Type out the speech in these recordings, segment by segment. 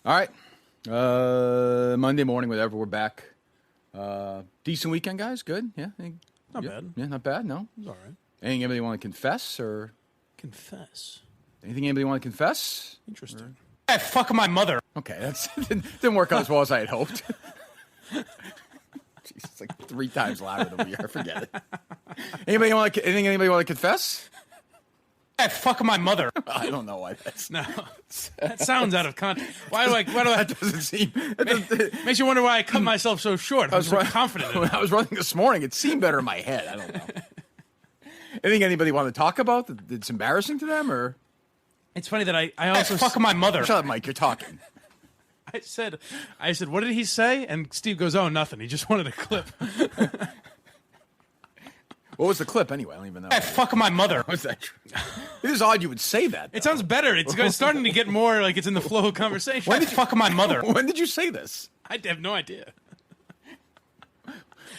All right. Monday morning, whatever, we're back. Decent weekend, guys? Good? Yeah? Not bad. Yeah, not bad, no? It was all right. Anything anybody want to confess, or? Confess. Anything anybody want to confess? Interesting. Hey, fuck my mother. Okay, that didn't work out as well as I had hoped. Jeez, it's like 3 times louder than we are. Forget it. Anything anybody want to confess? Hey, fuck my mother. I don't know why that's... No, that sounds out of context. Why do I? That doesn't seem... Makes you wonder why I cut myself so short. I was so confident in it. When I was running this morning, it seemed better in my head. I don't know. Anything anybody want to talk about that's embarrassing to them, or? It's funny that I also... Hey, fuck my mother. Shut up, Mike. You're talking. I said, what did he say? And Steve goes, oh, nothing. He just wanted a clip. What was the clip anyway? I don't even know. Hey, fuck my mother. Was that true? It is odd you would say that, though. It sounds better. It's starting to get more like it's in the flow of conversation. When did you fuck my mother? When did you say this? I have no idea.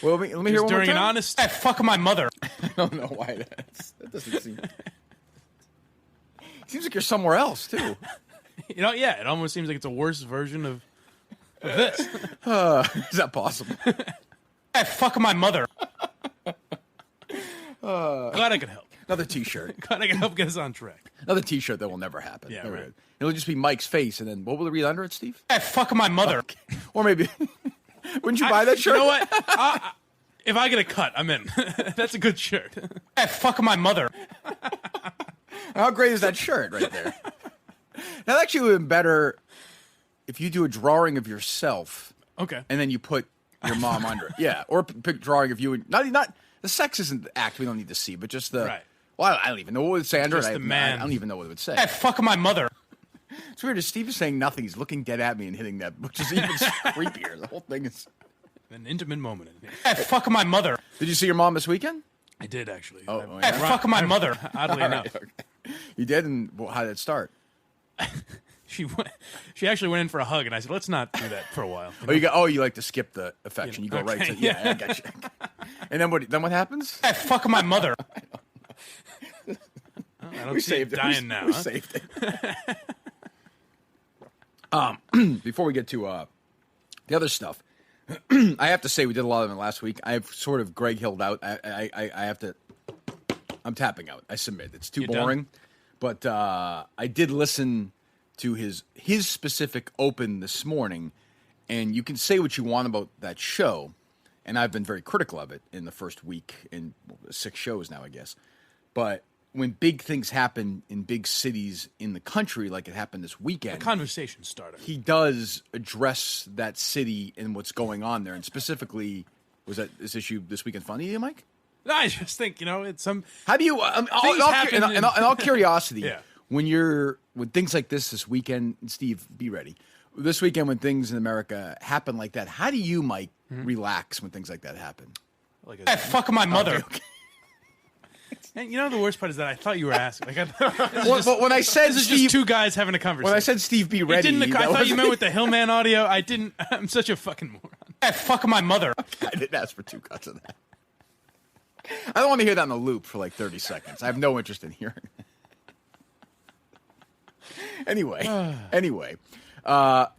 Well, let me hear one more During time. an honest... Hey, fuck my mother. I don't know why that doesn't seem... Seems like you're somewhere else, too. Yeah, it almost seems like it's a worse version of this. Is that possible? Hey, fuck my mother. Glad I could help. Another T-shirt. Glad I could help get us on track. Another T-shirt that will never happen. Yeah, Never right. did. It'll just be Mike's face, and then what will it read under it, Steve? Hey, fuck my mother. Okay. Or maybe... Wouldn't you buy that shirt? You know what? If I get a cut, I'm in. That's a good shirt. Hey, fuck my mother. How great is that shirt right there? That actually would have been better if you do a drawing of yourself. Okay. And then you put your mom under it. Yeah. Or pick a drawing of you. And not the sex isn't the act we don't need to see, but just the... Right. Well, I don't even know what it would say under it. Just the man. I don't even know what it would say. Hey, fuck my mother. It's weird. Steve is saying nothing. He's looking dead at me and hitting that, which is even creepier. The whole thing is... An intimate moment in here. Hey, fuck my mother. Did you see your mom this weekend? I did, actually. Oh, Hey, fuck my mother. Oddly enough. Right, okay. You did? And how did it start? She actually went in for a hug, and I said, let's not do that for a while. You know? You like to skip the affection. You go right to... yeah. I got you. And then what happens? Hey, fuck my mother. I don't We see it saved it. dying now. We huh? saved it. Before we get to the other stuff, I have to say we did a lot of it last week. I've sort of Greg Hilled out. I have to. I'm tapping out. I submit. It's too You're boring. done? But I did listen to his specific open this morning, and you can say what you want about that show, and I've been very critical of it in the first week in 6 shows now, I guess. But when big things happen in big cities in the country, like it happened this weekend, The conversation started. he does address that city and what's going on there. And specifically, was that this issue this weekend funny to you, Mike? I just think, it's some... How do you, in all curiosity, Yeah. when things like this weekend, and Steve, be ready. This weekend when things in America happen like that, how do you, Mike, relax when things like that happen? Like Hey, fuck my mother. Okay. And the worst part is that I thought you were asking. Like, But when I said this is Steve, just two guys having a conversation. when I said Steve, be ready, I thought you meant with the Hillman audio. I didn't. I'm such a fucking moron. Hey, fuck my mother. I didn't ask for 2 cuts of that. I don't want to hear that in the loop for like 30 seconds. I have no interest in hearing it. Anyway,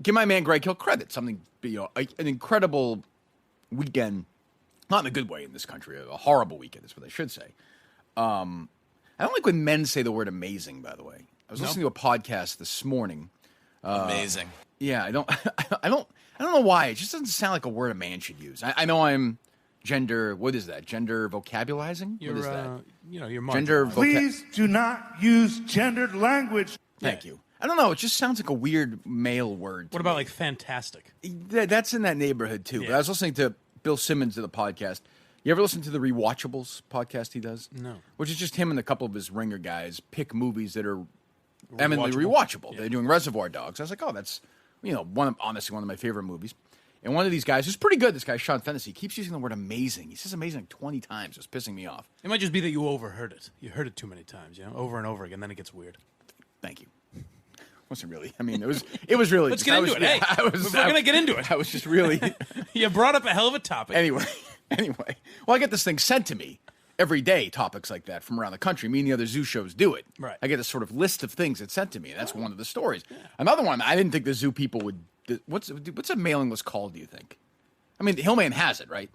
give my man Greg Hill credit. Something, an incredible weekend, not in a good way in this country. A horrible weekend is what I should say. I don't like when men say the word amazing, by the way. I was listening to a podcast this morning. Amazing. Yeah, I don't know why. It just doesn't sound like a word a man should use. I know I'm gender. What is that? Gender vocabulizing? What is that? You're Gender marginalized. Please do not use gendered language. Thank you. I don't know. It just sounds like a weird male word. What about like fantastic? That's in that neighborhood too. But Yeah. I was listening to Bill Simmons of the podcast. You ever listen to the Rewatchables podcast he does? No. Which is just him and a couple of his ringer guys pick movies that are eminently Rewatchable. rewatchable. They're doing Reservoir Dogs. I was like, oh, that's honestly one of my favorite movies. And one of these guys who's pretty good, this guy Sean Fennessy, keeps using the word amazing. He says amazing like 20 times. It's pissing me off. It might just be that you overheard it. You heard it too many times, over and over again. Then it gets weird. Thank you. Wasn't really. I mean, it was really. Let's get into it. Hey, we're gonna get into it. I was just really. You brought up a hell of a topic. Anyway. Well, I get this thing sent to me, every day topics like that from around the country. Me and the other zoo shows do it. Right. I get a sort of list of things that's sent to me. And that's one of the stories. Another one, I didn't think the zoo people would. What's a mailing list called? Do you think? I mean, Hillman has it, right?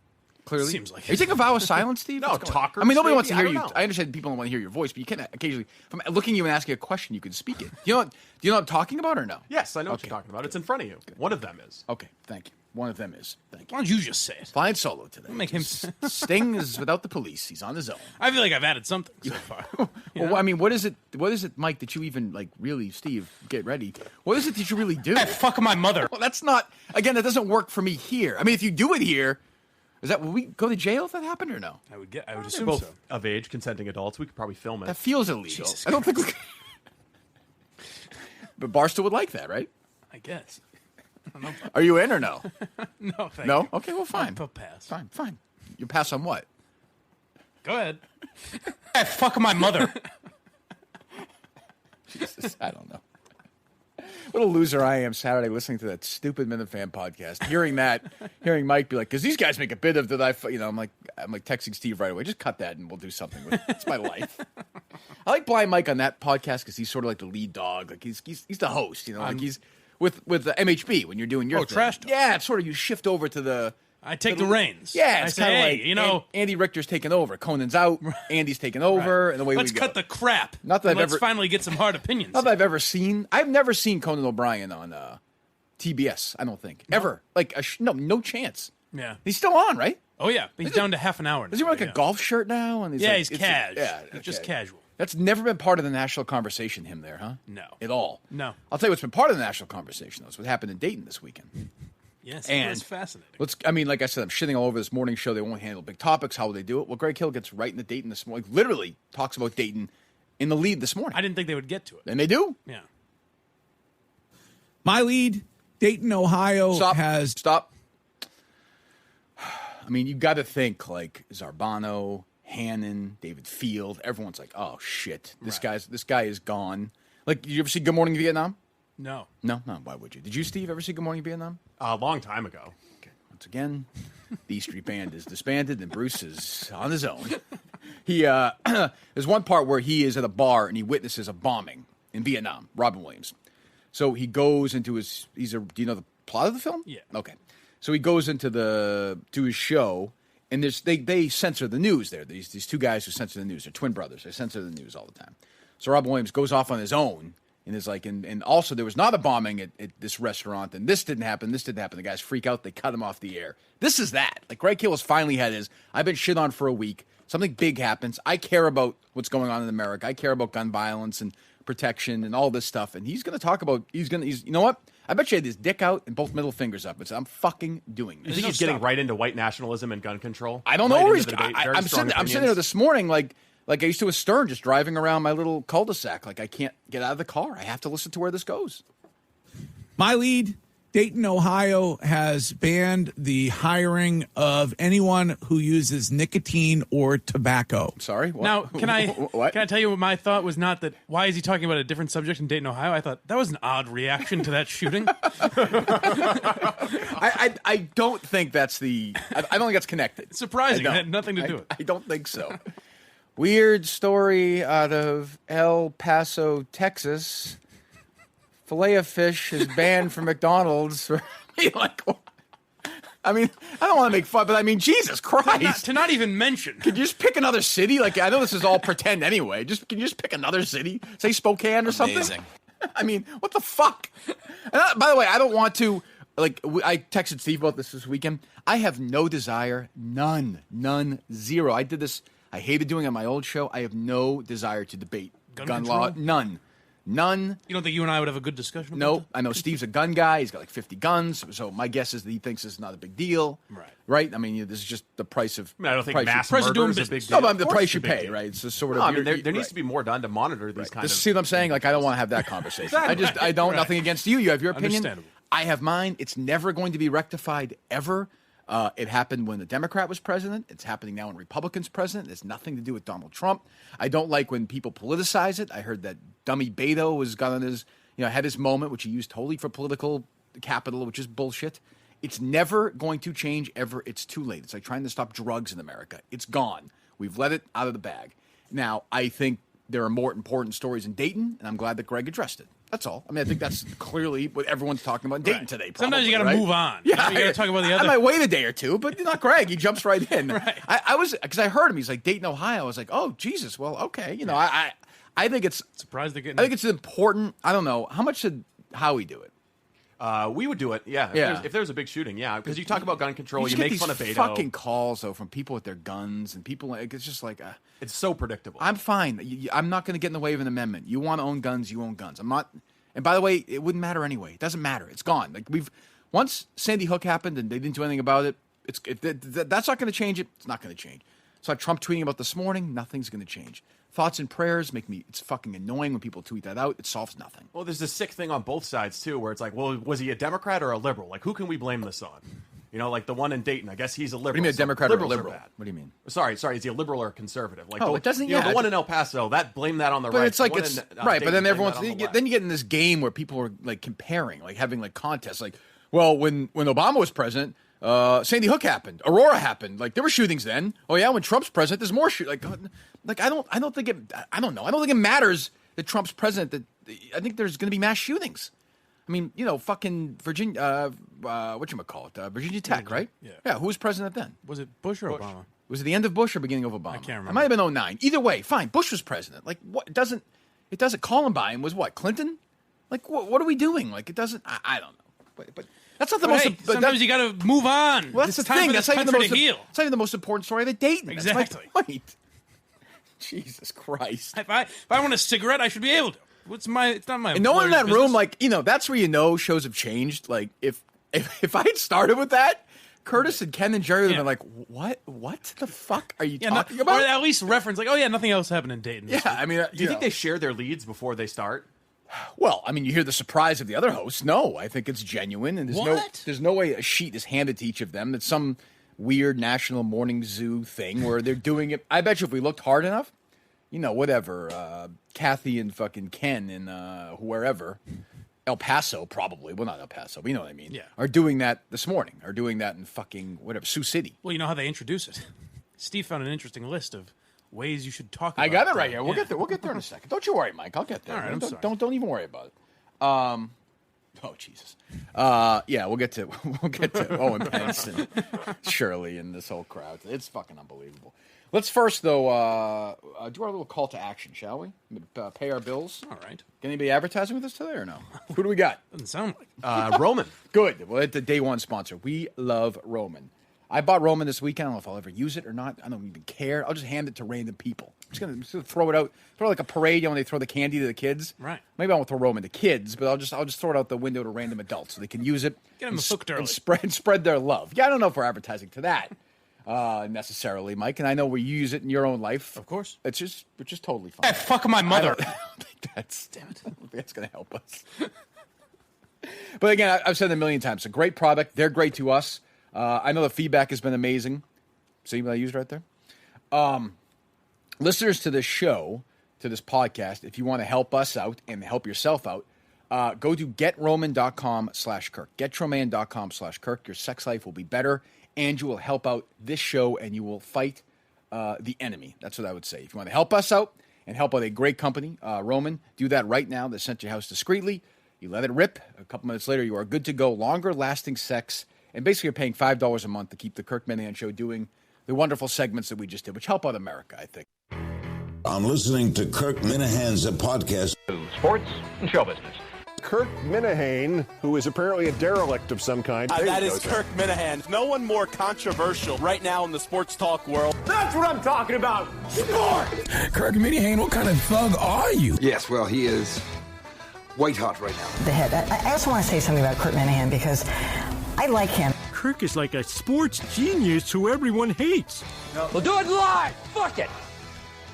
Clearly, Seems like Are you taking a vow of silence, Steve? No, What's going on? talkers, I mean, nobody maybe? wants to hear I don't you. know. I understand people don't want to hear your voice, but you can occasionally, from looking at you and asking a question, you can speak it. Do you know what I'm talking about, or no? Yes, I know what you're talking about. It's in front of you. One of them is. Okay, thank you. One of them is. Thank you. Why don't you just say it? Flying solo today. Make him- Sting is without the police. He's on his own. I feel like I've added something so far. Well, I mean, what is it? What is it, Mike? That you even like really, Steve? Get ready. What is it that you really do? Fucking my mother. Well, that's not. Again, that doesn't work for me here. I mean, if you do it here, will we go to jail if that happened or no? I would They're assume both so. of age, consenting adults. We could probably film it. That feels illegal. Jesus I don't think. But Barstool would like that, right? I guess. Are you in or no? No, thank No. you. Okay, well, fine. I'll pass. Fine. You pass on what? Go ahead. Fucking my mother. Jesus, I don't know. What a loser I am Saturday listening to that stupid Minifan podcast. Hearing Mike be like, because these guys make a bit of that I'm like texting Steve right away. Just cut that and we'll do something with it. It's my life. I like Blind Mike on that podcast because he's sort of like the lead dog. Like he's the host, like he's with the MHB when you're doing your thing. trash talk. Yeah, it's sort of you shift over to the. I take the reins. Yeah, I it's say, kind of hey, like Andy Richter's taking over. Conan's out. Andy's taking over, and the way Let's we go. cut the crap. Not that and I've let's ever- finally get some hard opinions. Not that I've ever seen. I've never seen Conan O'Brien on TBS. I don't think ever. Like no chance. Yeah. He's still on, right? Oh yeah, but he's down to half an hour. Does he wear like a golf shirt now? And Yeah, like, he's it's- cash. Yeah, He's just okay. casual. That's never been part of the national conversation. Him there, huh? No. At all. No. I'll tell you what's been part of the national conversation though. Is what happened in Dayton this weekend. Yes, And it's fascinating. Like I said, I'm shitting all over this morning show. They won't handle big topics. How will they do it? Well, Greg Hill gets right into Dayton this morning. Literally talks about Dayton in the lead this morning. I didn't think they would get to it. And they do. Yeah. My lead, Dayton, Ohio Stop. I mean, you got to think like Zarbano, Hannon, David Field. Everyone's like, "Oh shit, this guy is gone." Like, did you ever see Good Morning Vietnam? No. No. Why would you? Did you, Steve, ever see Good Morning Vietnam? A long time ago. Okay. Once again, the E Street Band is disbanded and Bruce is on his own. He there's one part where he is at a bar and he witnesses a bombing in Vietnam. Robin Williams. So he goes into his. Do you know the plot of the film? Yeah. Okay. So he goes into to his show, and they censor the news there. These two guys who censor the news. They're twin brothers. They censor the news all the time. So Robin Williams goes off on his own and is like, and also there was not a bombing at this restaurant, and this didn't happen. The guys freak out. They cut him off the air. This is that. Like Greg Hill has finally had his. I've been shit on for a week. Something big happens. I care about what's going on in America. I care about gun violence and protection and all this stuff. And he's going to talk about. He's you know what? I bet you had his dick out and both middle fingers up and said, "I'm fucking doing this." You think he's getting right into white nationalism and gun control? I don't know Right where into he's. the debate. Very I'm strong sitting there opinions. this morning, like I used to with Stern, just driving around my little cul-de-sac. Like I can't get out of the car. I have to listen to where this goes. My lead, Dayton, Ohio, has banned the hiring of anyone who uses nicotine or tobacco. Sorry. What? Now, can I What? can I tell you what my thought was? Not that. Why is he talking about a different subject in Dayton, Ohio? I thought that was an odd reaction to that shooting. I don't think that's the. I don't think that's connected. Surprising. I It don't. had nothing to do with it. I don't think so. Weird story out of El Paso, Texas. Filet of fish is banned from McDonald's. I mean, I don't want to make fun, but I mean, Jesus Christ. To not even mention. Could you just pick another city? Like, I know this is all pretend anyway. Can you just pick another city? Say Spokane or something? Amazing. I mean, what the fuck? And by the way, I don't want to, I texted Steve about this weekend. I have no desire, none, zero. I did this, I hated doing it on my old show. I have no desire to debate gun law. control? None. You don't think you and I would have a good discussion? No, about I know Steve's a gun guy. He's got like 50 guns. So my guess is that he thinks it's not a big deal. Right. Right? I mean, this is just the price of. I mean, I don't think price mass price of murder doing is a business. big No, deal. but the Of course price it's you a big pay, deal. right? It's just sort of. No, I mean, there right. needs to be more done to monitor these kind of. See what I'm saying? Like, I don't want to have that conversation. I don't. Nothing against you. You have your opinion. Understandable. I have mine. It's never going to be rectified ever. It happened when the Democrat was president. It's happening now when Republicans president. It's nothing to do with Donald Trump. I don't like when people politicize it. I heard that dummy Beto was got on his, had his moment, which he used totally for political capital, which is bullshit. It's never going to change ever. It's too late. It's like trying to stop drugs in America. It's gone. We've let it out of the bag. Now, I think there are more important stories in Dayton, and I'm glad that Greg addressed it. That's all. I mean, I think that's clearly what everyone's talking about in Dayton today. Probably, Sometimes you got to move on. Yeah, you got to talk about the other. I might wait a day or two, but not Greg. He jumps right in. Right. I was, because I heard him. He's like, Dayton, Ohio. I was like, oh, Jesus. Well, okay. You know, I think it's surprised they're getting. I think it's important. I don't know. How much did Howie do it? We would do it, yeah. If there's a big shooting, yeah. Because you talk about gun control, you get make these fun of Beto. fucking calls, though, from people with their guns and people. Like, it's just like, It's so predictable. I'm fine. I'm not going to get in the way of an amendment. You want to own guns, you own guns. I'm not. And by the way, it wouldn't matter anyway. It doesn't matter. It's gone. Like once Sandy Hook happened and they didn't do anything about it. That's not going to change it. It's not going to change. So Trump tweeting about this morning. Nothing's going to change. Thoughts and prayers make me. It's fucking annoying when people tweet that out. It solves nothing. Well, there's this sick thing on both sides too, where it's like, well, was he a Democrat or a liberal? Like, who can we blame this on? You know, like the one in Dayton. I guess he's a liberal. What do you mean, a Democrat or a liberals are liberal? bad. What do you mean? Sorry, is he a liberal or a conservative? Like, It doesn't. You know, Yeah, the one in El Paso. Blame that on the but right. it's like The one it's in, right. But then Dayton, blame everyone's that on the then you get in this game where people are like comparing, like having like contests. Like, well, when Obama was president, Sandy Hook happened, Aurora happened. Like there were shootings then. Oh yeah, when Trump's president, there's more shoot. Like I don't think it. I don't know. I don't think it matters that Trump's president. I think there's going to be mass shootings. I mean, you know, fucking Virginia, whatchamacallit, Virginia Tech, right? Yeah. Who was president then? Was it Bush or Obama? Was it the end of Bush or beginning of Obama? I can't remember. It might have been 2009. Either way, fine. Bush was president. Like, what? It doesn't Columbine was what? Clinton? Like, what are we doing? Like, it doesn't, I don't know. But that's not the most, Hey, but sometimes you got to move on. well, that's It's the time thing. for That's this not even the country most, to heal. it's not even the most important story of the Dayton. Exactly. That's my point. Jesus Christ. If I want a cigarette, I should be able to. It's not my. And no one in that employer's room, business. like, you know, that's where you know shows have changed. Like, if I had started with that, Curtis and Ken and Jerry would have been like, what the fuck are you talking about? Or at least reference, like, oh yeah, nothing else happened in Dayton. Yeah, I mean, Do you think they share their leads before they start? Well, I mean, you hear the surprise of the other hosts. No, I think it's genuine, and there's no way a sheet is handed to each of them. It's some weird National Morning Zoo thing where they're doing it. I bet you if we looked hard enough, you know, whatever, Kathy and fucking Ken and wherever, El Paso probably, well, not El Paso, but you know what I mean, are doing that this morning, are doing that in fucking, whatever, Sioux City. Well, you know how they introduce it. Steve found an interesting list of ways you should talk about I got it right here. We'll yeah. get there in a second. Don't you worry, Mike. I'll get there. All right, I'm sorry. Don't even worry about it. Oh Jesus. Yeah, we'll get to Owen Pence and Shirley and this whole crowd. It's fucking unbelievable. Let's first though do our little call to action, shall we? Pay our bills. All right. Can anybody advertising with us today or no? Who do we got? Doesn't sound like. Roman. Good. Well, it's the day one sponsor. We love Roman. I bought Roman this weekend. I don't know if I'll ever use it or not. I don't even care. I'll just hand it to random people. I'm just gonna throw it out. Throw it like a parade, you know, when they throw the candy to the kids. Right. Maybe I won't throw Roman to kids, but I'll just throw it out the window to random adults so they can use it. Get them hooked early. And spread their love. Yeah, I don't know if we're advertising to that necessarily, Mike. And I know where you use it in your own life. Of course. It's just totally fine. Hey, fuck my mother. I don't think that's going to help us. But again, I've said it a million times. It's a great product. They're great to us. I know the feedback has been amazing. See what I used right there? Listeners to this show, to this podcast, if you want to help us out and help yourself out, go to getroman.com/Kirk. Getroman.com/Kirk. Your sex life will be better, and you will help out this show, and you will fight the enemy. That's what I would say. If you want to help us out and help out a great company, Roman, do that right now. They're sent to your house discreetly. You let it rip. A couple minutes later, you are good to go. Longer-lasting sex. And basically, you're paying $5 a month to keep the Kirk Minihane Show doing the wonderful segments that we just did, which help out America, I think. I'm listening to Kirk Minihane's podcast. Sports and show business. Kirk Minihane, who is apparently a derelict of some kind. That is Kirk Minihane. No one more controversial right now in the sports talk world. That's what I'm talking about. Sport! Kirk Minihane, what kind of thug are you? Yes, well, he is white hot right now. The head. I also want to say something about Kirk Minihane because I like him. Kirk is like a sports genius who everyone hates. We'll do it live. Fuck it.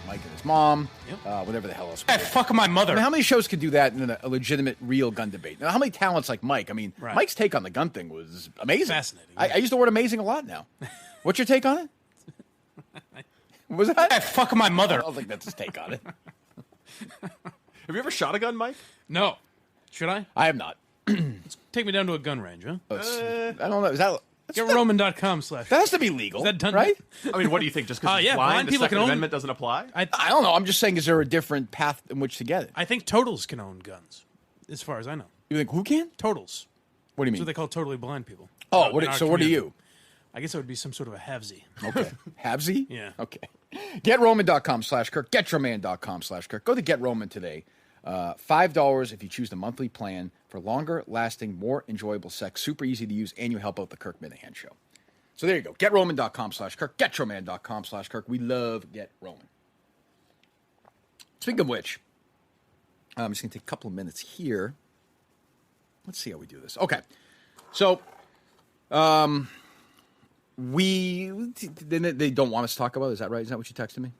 Mike and his mom, whatever the hell else. Hey, fuck my mother. I mean, how many shows could do that in a legitimate, real gun debate? Now, how many talents like Mike? I mean, Mike's take on the gun thing was amazing. Fascinating. I use the word amazing a lot now. What's your take on it? What was that? Hey, fuck my mother. I don't think that's his take on it. Have you ever shot a gun, Mike? No. Should I? I have not. Take me down to a gun range, huh? I don't know. Is that GetRoman.com/ That has to be legal, Is that done right? I mean, what do you think? Just because yeah, blind the people Second can own- Amendment doesn't apply? I don't know. I'm just saying, is there a different path in which to get it? I think totals can own guns, as far as I know. You think who can? Totals. What do you That's mean? what they call totally blind people. Oh, In what? our So what are community. you? I guess it would be some sort of a halvesy. Okay. Habsy? Yeah. Okay. GetRoman.com/Kirk. GetRoman.com/Kirk. Go to GetRoman today. $5 if you choose the monthly plan for longer lasting, more enjoyable sex. Super easy to use, and you help out the Kirk Minihane Show. So there you go. GetRoman.com/Kirk. GetRoman.com/Kirk. We love GetRoman. Speaking of which, I'm just going to take a couple of minutes here. Let's see how we do this. Okay. So, they don't want us to talk about it. Is that right? Is that what you texted me?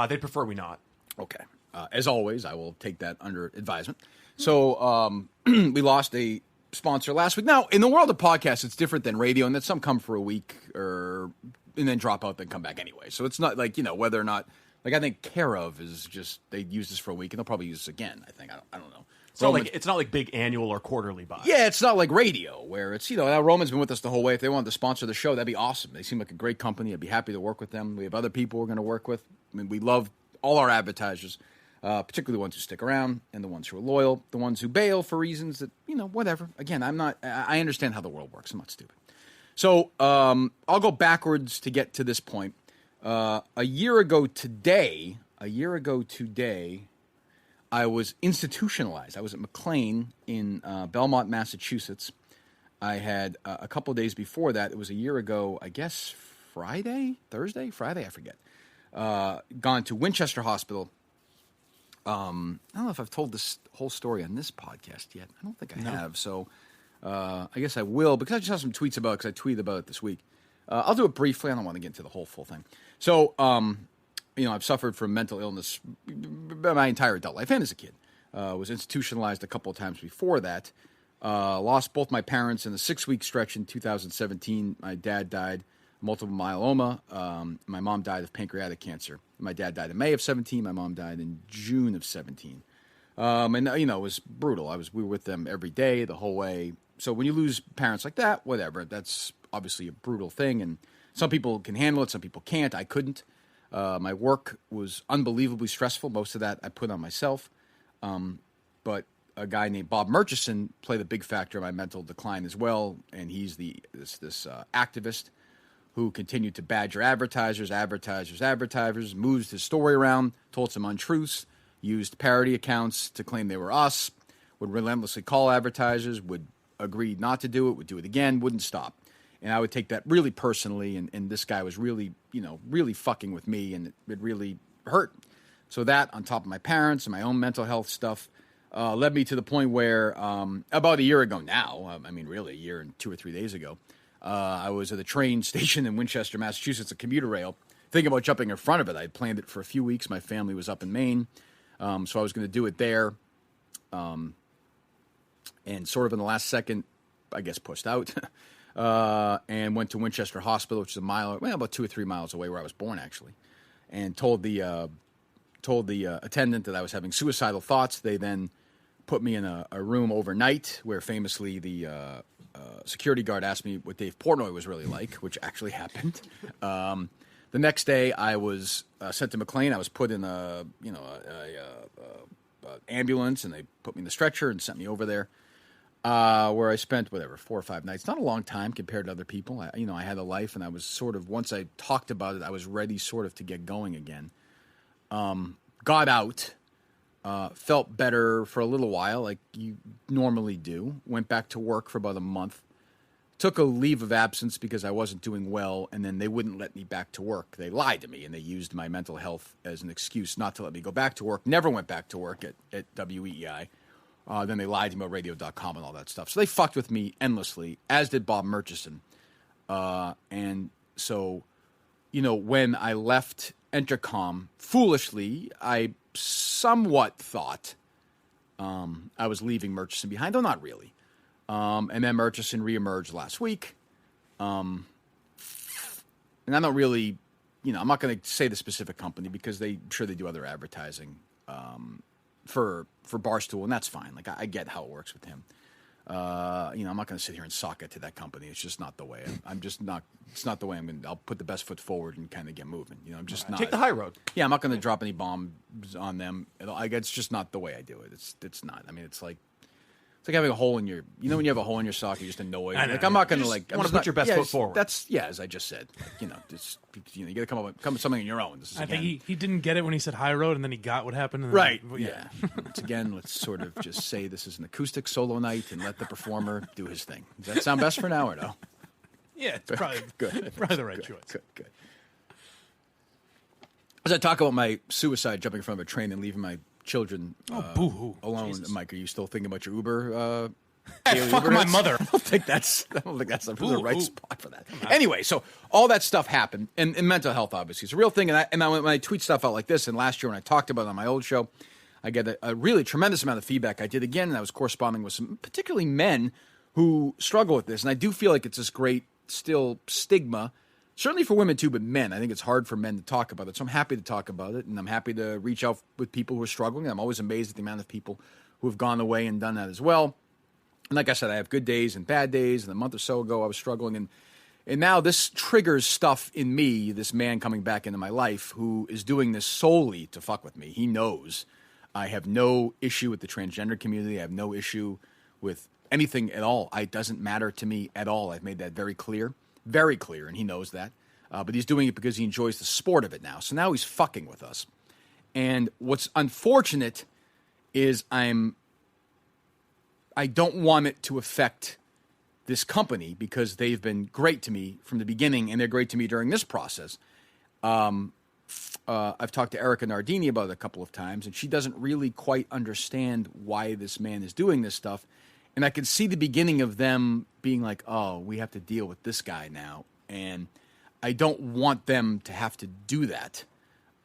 They'd prefer we not. Okay. As always, I will take that under advisement. So we lost a sponsor last week. Now, in the world of podcasts, it's different than radio, and that some come for a week and then drop out, then come back anyway. So it's not like, whether or not, like I think Care of is just, they use this for a week, and they'll probably use this again, I think. I don't know. It's not like big annual or quarterly buy. Yeah, it's not like radio where it's, now Roman's been with us the whole way. If they wanted to sponsor the show, that'd be awesome. They seem like a great company. I'd be happy to work with them. We have other people we're going to work with. I mean, we love all our advertisers, particularly the ones who stick around and the ones who are loyal, the ones who bail for reasons that, whatever. Again, I understand how the world works. I'm not stupid. So I'll go backwards to get to this point. A year ago today, I was institutionalized. I was at McLean in Belmont, Massachusetts. I had a couple of days before that. It was a year ago, I guess Friday, I forget. Gone to Winchester Hospital. I don't know if I've told this whole story on this podcast yet. I don't think I have. So I guess I will, because I just saw some tweets about it, because I tweeted about it this week. I'll do it briefly. I don't want to get into the whole full thing. So, I've suffered from mental illness my entire adult life and as a kid. Was institutionalized a couple of times before that. Lost both my parents in a 6-week stretch in 2017. My dad died of multiple myeloma. My mom died of pancreatic cancer. My dad died in May of 17. My mom died in June of 17. And it was brutal. We were with them every day, the whole way. So when you lose parents like that, whatever, that's obviously a brutal thing. And some people can handle it, some people can't. I couldn't. My work was unbelievably stressful. Most of that I put on myself. But a guy named Bob Murchison played a big factor in my mental decline as well. And he's this activist who continued to badger advertisers, moved his story around, told some untruths, used parody accounts to claim they were us, would relentlessly call advertisers, would agree not to do it, would do it again, wouldn't stop. And I would take that really personally, and this guy was really, really fucking with me, and it really hurt. So that, on top of my parents and my own mental health stuff, led me to the point where about a year ago now, really a year and 2 or 3 days ago, I was at a train station in Winchester, Massachusetts, a commuter rail, thinking about jumping in front of it. I'd planned it for a few weeks. My family was up in Maine, so I was going to do it there. And sort of in the last second, I guess, pushed out. And went to Winchester Hospital, which is about 2 or 3 miles away where I was born, actually, and told the attendant that I was having suicidal thoughts. They then put me in a room overnight, where famously the security guard asked me what Dave Portnoy was really like, which actually happened. The next day, I was sent to McLean. I was put in a ambulance, and they put me in the stretcher and sent me over there. Where I spent, 4 or 5 nights. Not a long time compared to other people. I had a life, and I was sort of, once I talked about it, I was ready sort of to get going again. Got out, felt better for a little while, like you normally do. Went back to work for about a month. Took a leave of absence because I wasn't doing well, and then they wouldn't let me back to work. They lied to me, and they used my mental health as an excuse not to let me go back to work. Never went back to work at WEEI. Then they lied to me about radio.com and all that stuff. So they fucked with me endlessly, as did Bob Murchison. And so, when I left Entercom, foolishly, I somewhat thought I was leaving Murchison behind, though not really. And then Murchison reemerged last week. And I'm not really, I'm not going to say the specific company because I'm sure they do other advertising for Barstool, and that's fine. Like, I get how it works with him. I'm not going to sit here and sock it to that company. It's just not the way. I'm just not. It's not the way I'm going. I'll put the best foot forward and kind of get moving. I'm just not. Take the high road. Yeah, I'm not going to drop any bombs on them. It's just not the way I do it. It's not. I mean, it's like having a hole in your. When you have a hole in your sock, you're just annoyed. I'm not going to like. Want to put your best foot forward. That's as I just said. You got to come up with something on your own. I think he didn't get it when he said high road, and then he got what happened. And Right. Then, yeah. Once again, let's sort of just say this is an acoustic solo night and let the performer do his thing. Does that sound best for now or no? Yeah, it's probably good. Probably the right choice. Good. As I talk about my suicide, jumping in front of a train and leaving my children alone, Jesus. Mike, are you still thinking about your Uber? Fuck my mother. I don't think that's the right spot for that. Anyway, so all that stuff happened, and mental health obviously is a real thing. And when I tweet stuff out like this, and last year when I talked about it on my old show, I get a really tremendous amount of feedback. I did again, and I was corresponding with some particularly men who struggle with this, and I do feel like it's this great still stigma, certainly for women too, but men. I think it's hard for men to talk about it, so I'm happy to talk about it, and I'm happy to reach out with people who are struggling. I'm always amazed at the amount of people who have gone away and done that as well. And like I said, I have good days and bad days. And a month or so ago, I was struggling. And now this triggers stuff in me, this man coming back into my life who is doing this solely to fuck with me. He knows I have no issue with the transgender community. I have no issue with anything at all. It doesn't matter to me at all. I've made that very clear, and he knows that. But he's doing it because he enjoys the sport of it now. So now he's fucking with us. And what's unfortunate is I don't want it to affect this company because they've been great to me from the beginning, and they're great to me during this process. I've talked to Erica Nardini about it a couple of times, and she doesn't really quite understand why this man is doing this stuff. And I can see the beginning of them being like, oh, we have to deal with this guy now. And I don't want them to have to do that.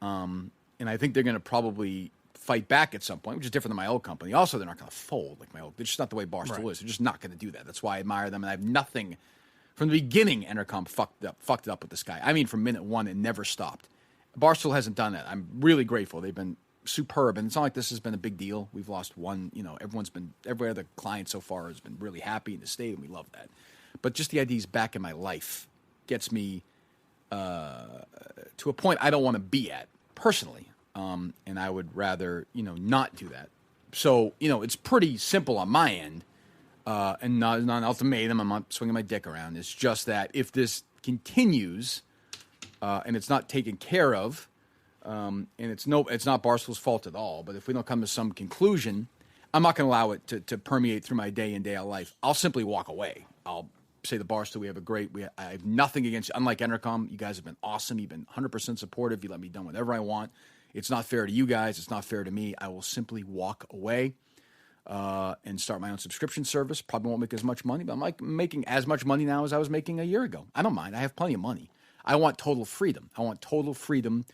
And I think they're going to probably fight back at some point, which is different than my old company. Also, they're not going to fold like my old. It's just not the way Barstool is. They're just not going to do that. That's why I admire them, and I have nothing from the beginning. Entercom fucked it up with this guy. I mean, from minute one, it never stopped. Barstool hasn't done that. I'm really grateful. They've been superb, and it's not like this has been a big deal. We've lost one. Every other client so far has been really happy in the state, and we love that. But just the idea he's back in my life gets me to a point I don't want to be at personally. And I would rather, not do that. So, it's pretty simple on my end, and not an ultimatum. I'm not swinging my dick around. It's just that if this continues, and it's not taken care of, and it's not Barstool's fault at all, but if we don't come to some conclusion, I'm not going to allow it to permeate through my day in, day out life. I'll simply walk away. I'll say to Barstool, I have nothing against you. Unlike Entercom, you guys have been awesome. You've been 100% supportive. You let me do whatever I want. It's not fair to you guys. It's not fair to me. I will simply walk away and start my own subscription service. Probably won't make as much money, but I'm making as much money now as I was making a year ago. I don't mind. I have plenty of money. I want total freedom. I want total freedom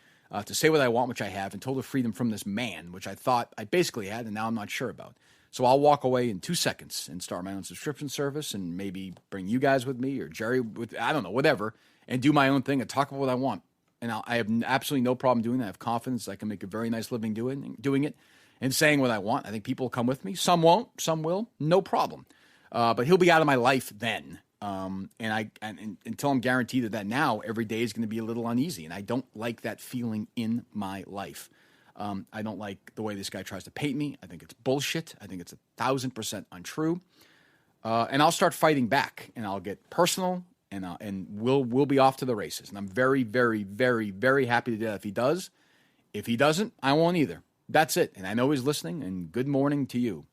to say what I want, which I have, and total freedom from this man, which I thought I basically had, and now I'm not sure about. So I'll walk away in 2 seconds and start my own subscription service and maybe bring you guys with me or Jerry with, I don't know, whatever, and do my own thing and talk about what I want. And I have absolutely no problem doing that. I have confidence I can make a very nice living doing it and saying what I want. I think people will come with me. Some won't. Some will. No problem. But he'll be out of my life then. And until I'm guaranteed that now, every day is going to be a little uneasy. And I don't like that feeling in my life. I don't like the way this guy tries to paint me. I think it's bullshit. I think it's 1,000% untrue. And I'll start fighting back. And I'll get personal. And we'll be off to the races. And I'm very, very, very, very happy to do that if he does. If he doesn't, I won't either. That's it. And I know he's listening, and good morning to you,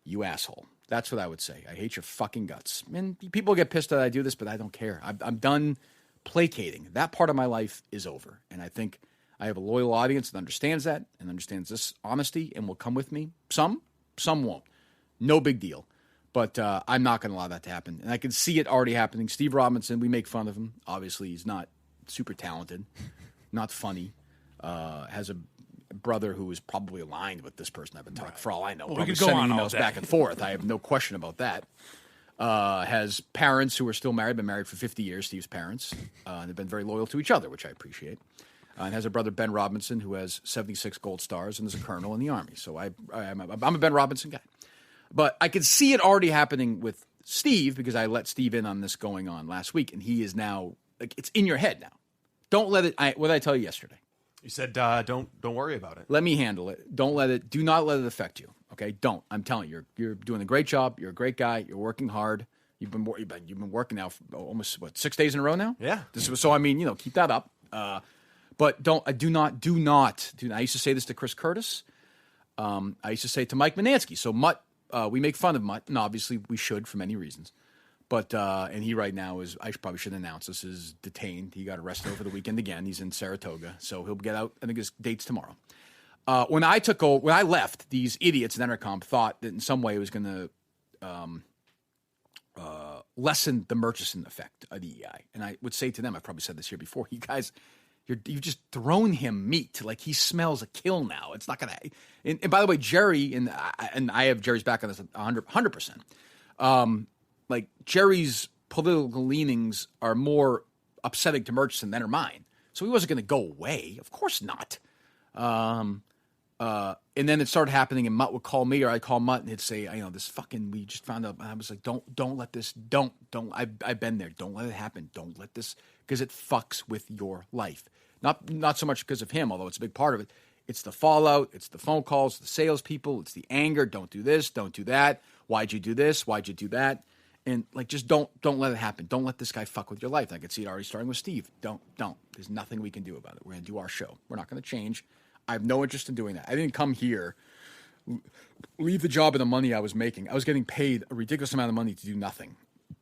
you asshole. That's what I would say. I hate your fucking guts. And people get pissed that I do this, but I don't care. I'm done placating. That part of my life is over. And I think I have a loyal audience that understands that and understands this honesty and will come with me. Some won't. No big deal. But I'm not going to allow that to happen. And I can see it already happening. Steve Robinson, we make fun of him. Obviously, he's not super talented, not funny. Has a brother who is probably aligned with this person I've been talking for all I know. Well, probably we could go on sending all emails day. back and forth. I have no question about that. Has parents who are still married, been married for 50 years, Steve's parents. And they've been very loyal to each other, which I appreciate. And has a brother, Ben Robinson, who has 76 gold stars and is a colonel in the Army. So I'm a Ben Robinson guy. But I could see it already happening with Steve because I let Steve in on this going on last week, and he is now like it's in your head now. Don't let it. What did I tell you yesterday? You said don't worry about it. Let me handle it. Don't let it. Do not let it affect you. Okay, don't. I'm telling you, you're doing a great job. You're a great guy. You're working hard. You've been working now for almost 6 days in a row now. Yeah. So I mean, keep that up. But don't. Do not. I used to say this to Chris Curtis. I used to say it to Mike Manansky. So Mutt, we make fun of Mutt, and obviously we should for many reasons. But and he right now is, I probably should announce this, is detained. He got arrested over the weekend again. He's in Saratoga, so he'll get out. I think his date's tomorrow. When I left, these idiots at Entercom thought that in some way it was going to lessen the Murchison effect of the EI. And I would say to them, I've probably said this here before, you guys, you've just thrown him meat. Like, he smells a kill now. It's not going to. And by the way, Jerry, and I have Jerry's back on this 100%. Like, Jerry's political leanings are more upsetting to Murchison than are mine. So he wasn't going to go away. Of course not. And then it started happening, and Mutt would call me, or I'd call Mutt, and he'd say, this fucking, we just found out. I was like, don't let this, don't. I've been there. Don't let it happen. Don't let this, because it fucks with your life. Not so much because of him, although it's a big part of it. It's the fallout. It's the phone calls, the salespeople. It's the anger. Don't do this. Don't do that. Why'd you do this? Why'd you do that? And like, just don't let it happen. Don't let this guy fuck with your life. And I could see it already starting with Steve. Don't. There's nothing we can do about it. We're going to do our show. We're not going to change. I have no interest in doing that. I didn't come here, leave the job and the money I was making. I was getting paid a ridiculous amount of money to do nothing.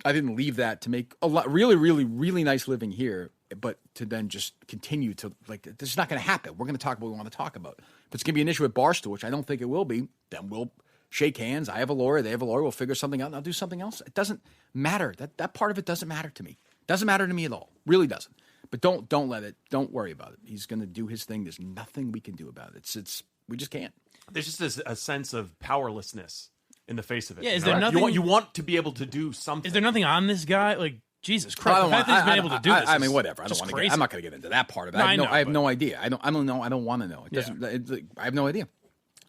I didn't leave that to make a lot, really, really, really nice living here, but to then just continue to, like, this is not going to happen. We're going to talk about what we want to talk about. If it's going to be an issue with Barstool, which I don't think it will be, then we'll shake hands. I have a lawyer. They have a lawyer. We'll figure something out, and I'll do something else. It doesn't matter. That part of it doesn't matter to me. Doesn't matter to me at all. Really doesn't. But don't let it. Don't worry about it. He's going to do his thing. There's nothing we can do about it. It's we just can't. There's just a sense of powerlessness in the face of it. Yeah, is there nothing you want to be able to do something? Is there nothing on this guy? Like, Jesus Christ, the fact that he's been able to do this. I mean, whatever. I don't want to. I'm not going to get into that part of it. I have no idea. I don't know. I don't want to know. It doesn't. I have no idea.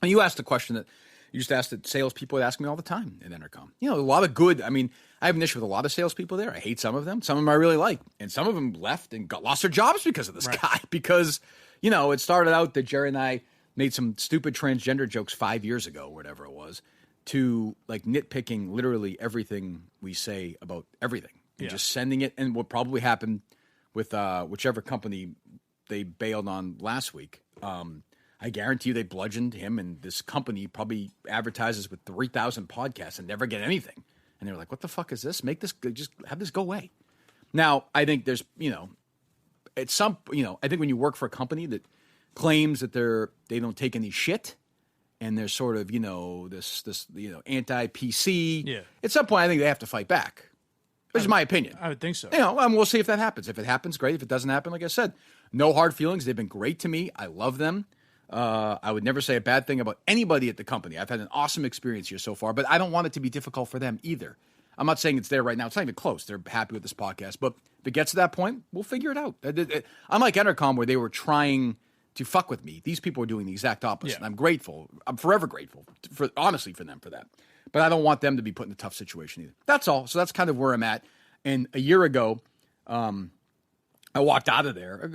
And you asked the question that you just asked that salespeople would ask me all the time at Entercom. A lot of good. I mean, I have an issue with a lot of salespeople there. I hate some of them. Some of them I really like. And some of them left and lost their jobs because of this guy. Because, it started out that Jerry and I made some stupid transgender jokes 5 years ago, or whatever it was, to like nitpicking literally everything we say about everything. And just sending it. And what probably happened with whichever company they bailed on last week, I guarantee you they bludgeoned him, and this company probably advertises with 3,000 podcasts and never get anything. And they were like, what the fuck is this? Make this, just have this go away. Now, I think there's, I think when you work for a company that claims that they don't take any shit, and they're sort of, this anti-PC, at some point I think they have to fight back. Which is my opinion. I would think so. We'll see if that happens. If it happens, great. If it doesn't happen, like I said, no hard feelings. They've been great to me. I love them. I would never say a bad thing about anybody at the company. I've had an awesome experience here so far, but I don't want it to be difficult for them either. I'm not saying it's there right now. It's not even close. They're happy with this podcast. But if it gets to that point, we'll figure it out. Unlike Entercom, where they were trying to fuck with me, these people are doing the exact opposite. And I'm grateful. I'm forever grateful, honestly, for them for that. But I don't want them to be put in a tough situation either. That's all. So that's kind of where I'm at. And a year ago, I walked out of there,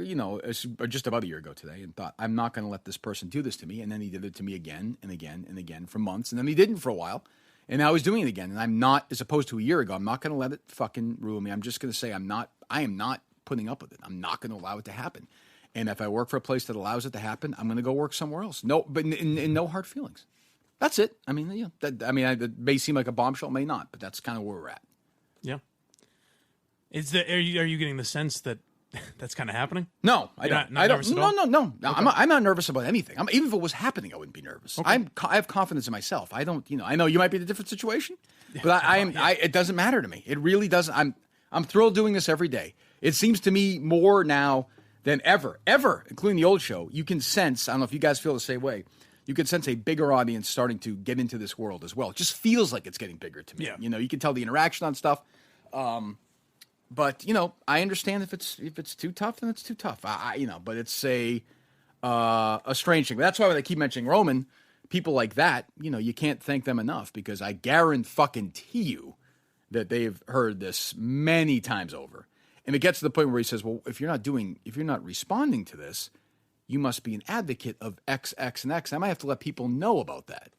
just about a year ago today, and thought, I'm not going to let this person do this to me. And then he did it to me again and again and again for months. And then he didn't for a while. And now he's doing it again. And I'm not, as opposed to a year ago, I'm not going to let it fucking ruin me. I'm just going to say I am not putting up with it. I'm not going to allow it to happen. And if I work for a place that allows it to happen, I'm going to go work somewhere else. No, but in no hard feelings. That's it. I mean, it may seem like a bombshell, may not, but that's kind of where we're at. Yeah. Are you getting the sense that that's kind of happening? No, I don't. Not nervous at all? No. Okay. I'm not nervous about anything. Even if it was happening, I wouldn't be nervous. Okay. I have confidence in myself. I don't. I know you might be in a different situation, but I am. It doesn't matter to me. It really doesn't. I'm thrilled doing this every day. It seems to me more now than ever, including the old show. You can sense. I don't know if you guys feel the same way. You can sense a bigger audience starting to get into this world as well. It just feels like it's getting bigger to me. Yeah. You can tell the interaction on stuff. But I understand if it's too tough, then it's too tough. But it's a strange thing. That's why when I keep mentioning Roman, people like that, you can't thank them enough, because I guarantee you that they've heard this many times over. And it gets to the point where he says, well, if you're not responding to this, you must be an advocate of X, X, and X. I might have to let people know about that.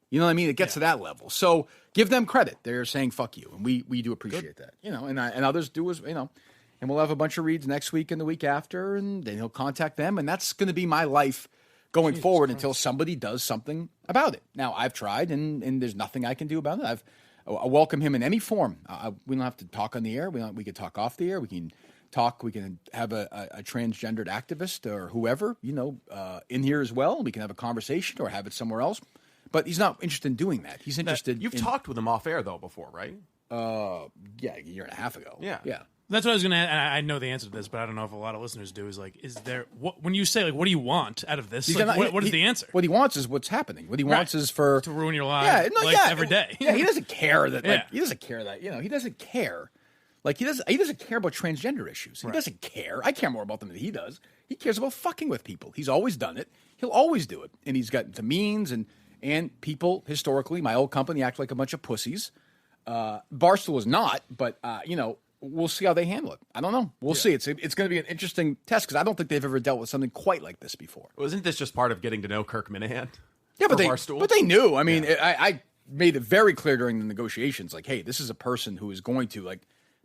You know what I mean? It gets to that level. So give them credit. They're saying fuck you, and we do appreciate that. And others do as and we'll have a bunch of reads next week and the week after, and then he'll contact them, and that's going to be my life going forward until somebody does something about it. Now, I've tried, and there's nothing I can do about it. I welcome him in any form. We don't have to talk on the air. We can talk off the air. We can talk. We can have a transgendered activist or whoever, in here as well. We can have a conversation or have it somewhere else. But he's not interested in doing that. He's interested. You've talked with him off air though before, right? Yeah, a year and a half ago. Yeah. That's what I was going to add. I know the answer to this, but I don't know if a lot of listeners do. Is there when you say what do you want out of this? What is the answer? What he wants is what's happening. What he wants is to ruin your life. Every day. Yeah, he doesn't care that. He doesn't care that. He doesn't care. He doesn't care about transgender issues. He doesn't care. I care more about them than he does. He cares about fucking with people. He's always done it. He'll always do it. And he's got the means and people historically. My old company act like a bunch of pussies. Barstool is not, but we'll see how they handle it. I don't know. We'll see. It's going to be an interesting test, because I don't think they've ever dealt with something quite like this before. Well, isn't this just part of getting to know Kirk Minihane? Yeah, but they knew. I mean, Yeah. I made it very clear during the negotiations, hey, this is a person who is going to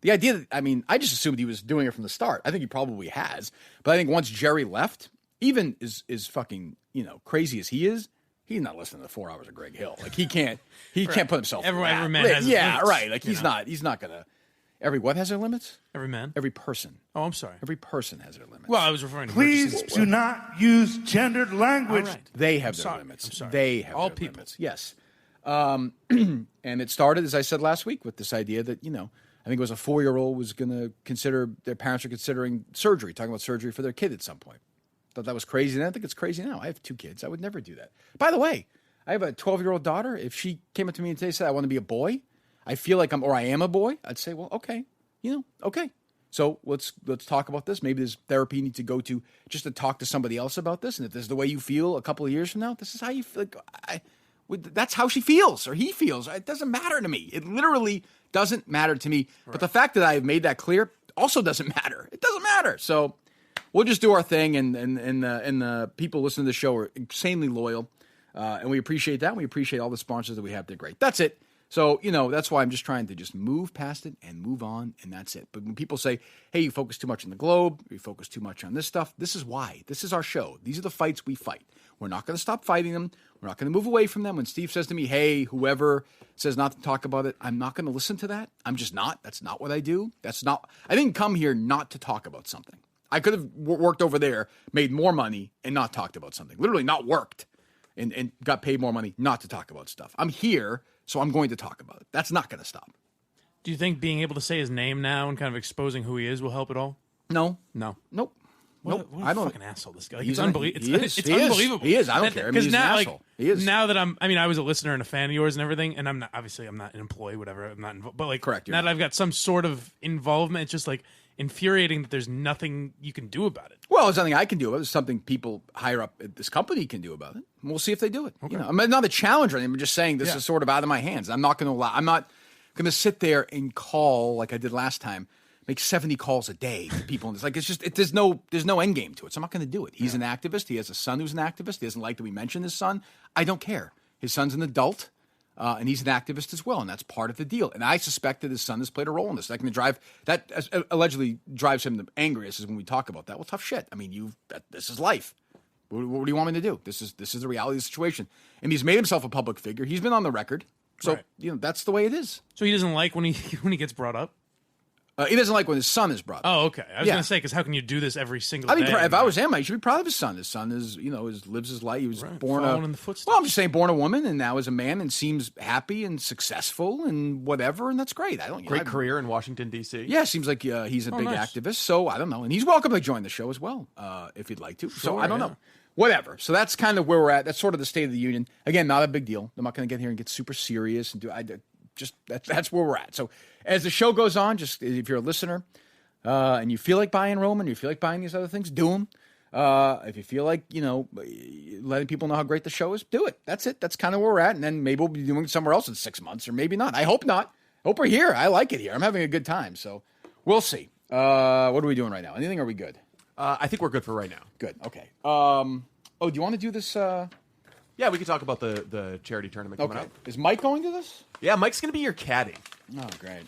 the idea that, I just assumed he was doing it from the start. I think he probably has, but I think once Jerry left, even as fucking crazy as he is, he's not listening to 4 hours of Greg Hill. He can't put himself. Every man has his limits, right. He's not gonna. Every what has their limits? Every man. Every person. Oh, I'm sorry. Every person has their limits. Well, I was referring to Please do not use gendered language. Right. They have their limits. I'm sorry. They have all their people. limits. Yes. And it started, as I said last week, with this idea that I think it was a 4-year-old was going to consider, their parents are considering surgery, talking about surgery for their kid at some point. Thought that was crazy then. I think it's crazy now. I have 2 kids. I would never do that. By the way, I have a 12-year-old daughter. If she came up to me and said, I want to be a boy, I feel like I am a boy, I'd say, well, okay. Okay. So let's talk about this. Maybe there's therapy you need to go to just to talk to somebody else about this. And if this is the way you feel a couple of years from now, this is how you feel. That's how she feels or he feels. It doesn't matter to me. It literally doesn't matter to me. Right. But the fact that I have made that clear also doesn't matter. It doesn't matter. So we'll just do our thing. And the people listening to the show are insanely loyal. And we appreciate that. We appreciate all the sponsors that we have. They're great. That's it. So, that's why I'm just trying to just move past it and move on, and that's it. But when people say, hey, you focus too much on the globe, you focus too much on this stuff, this is why. This is our show. These are the fights we fight. We're not going to stop fighting them. We're not going to move away from them. When Steve says to me, hey, whoever says not to talk about it, I'm not going to listen to that. I'm just not. That's not what I do. I didn't come here not to talk about something. I could have worked over there, made more money, and not talked about something. Literally not worked and got paid more money not to talk about stuff. I'm here, so I'm going to talk about it. That's not going to stop. Do you think being able to say his name now and kind of exposing who he is will help at all? No. Nope. Nope. What a fucking asshole this guy. It's unbelievable. He is. I don't care. Because now, he is. Now that I was a listener and a fan of yours and everything, and I'm not an employee, whatever. I'm not involved. But correct. Now that I've got some sort of involvement, it's just infuriating that there's nothing you can do about it. Well, there's nothing I can do about it. There's something people higher up at this company can do about it. And we'll see if they do it. Okay. I'm not a challenger. I'm just saying this is sort of out of my hands. I'm not going to allow. I'm not going to sit there and call like I did last time. Make 70 calls a day to people. And it's just there's no end game to it. So I'm not going to do it. He's an activist. He has a son who's an activist. He doesn't like that we mention his son. I don't care. His son's an adult. And he's an activist as well, and that's part of the deal. And I suspect that his son has played a role in this. That allegedly drives him the angriest is when we talk about that. Well, tough shit. I mean, this is life. What do you want me to do? This is the reality of the situation. And he's made himself a public figure. He's been on the record, so that's the way it is. So he doesn't like when he gets brought up. He doesn't like when his son is brought up. Oh, okay. I was going to say, because how can you do this every single day? If I was him, I should be proud of his son. His son is, lives his life. He was born in the footsteps. Well, I'm just saying, born a woman, and now is a man, and seems happy and successful and whatever, and that's great. Great career in Washington D.C. Yeah, seems like he's a big activist. So I don't know, and he's welcome to join the show as well if he'd like to. So I don't know. Whatever. So that's kind of where we're at. That's sort of the state of the union. Again, not a big deal. I'm not going to get here and get super serious and that's where we're at. So as the show goes on, just if you're a listener. And you feel like buying Roman, you feel like buying these other things, do them. If you feel like, letting people know how great the show is, do it. That's it. That's kind of where we're at. And then maybe we'll be doing it somewhere else in 6 months, or maybe not. I hope not. Hope we're here. I like it here. I'm having a good time. So we'll see. What are we doing right now? Anything? Are we good? I think we're good for right now. Good. Okay. Do you want to do this? Yeah, we can talk about the charity tournament coming up. Is Mike going to this? Yeah, Mike's going to be your caddy. Oh, great.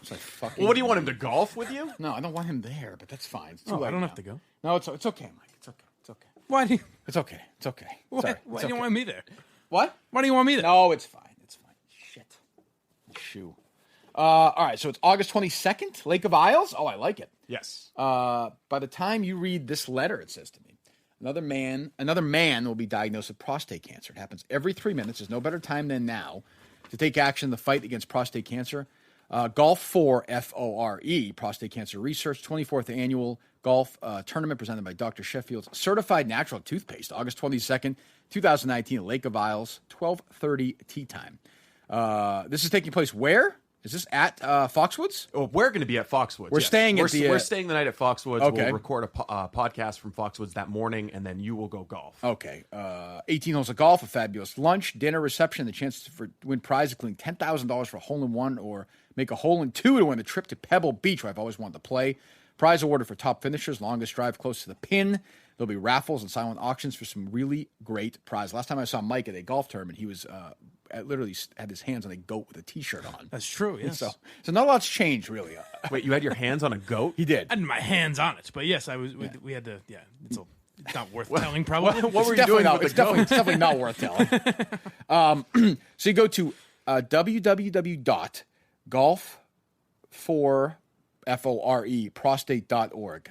It's like fucking. Well, what do you want him to golf with you? No, I don't want him there, but that's fine. It's too late I don't now. have to go. No, it's okay, Mike. It's okay. It's okay. Why do you? It's okay. It's okay. Why do you want me there? What? Why do you want me there? No, it's fine. It's fine. Shit. Shoo. All right, so it's August 22nd, Lake of Isles. Oh, I like it. Yes. By the time you read this letter, it says to me, another man will be diagnosed with prostate cancer. It happens every 3 minutes. There's no better time than now to take action in the fight against prostate cancer. Golf 4, F-O-R-E, Prostate Cancer Research, 24th Annual Golf Tournament presented by Dr. Sheffield's Certified Natural Toothpaste, August 22nd, 2019, Lake of Isles, 12:30 tee time. This is taking place where? Is this at Foxwoods? Oh, we're going to be at Foxwoods. We're staying at We're staying the night at Foxwoods. Okay. We'll record a podcast from Foxwoods that morning, and then you will go golf. Okay. 18 holes of golf, a fabulous lunch, dinner, reception, the chance to win prizes, including $10,000 for a hole-in-one or make a hole-in-two to win a trip to Pebble Beach, where I've always wanted to play. Prize awarded for top finishers, longest drive close to the pin. There'll be raffles and silent auctions for some really great prizes. Last time I saw Mike at a golf tournament, he was literally had his hands on a goat with a T-shirt on. That's true, yes. So not a lot's changed, really. Wait, you had your hands on a goat? He did. I had my hands on it, but yes, I was. We had to. Yeah, it's not worth telling. Probably. What were you doing with the goat? It's definitely not worth telling. So you go to www.golf4prostate.org.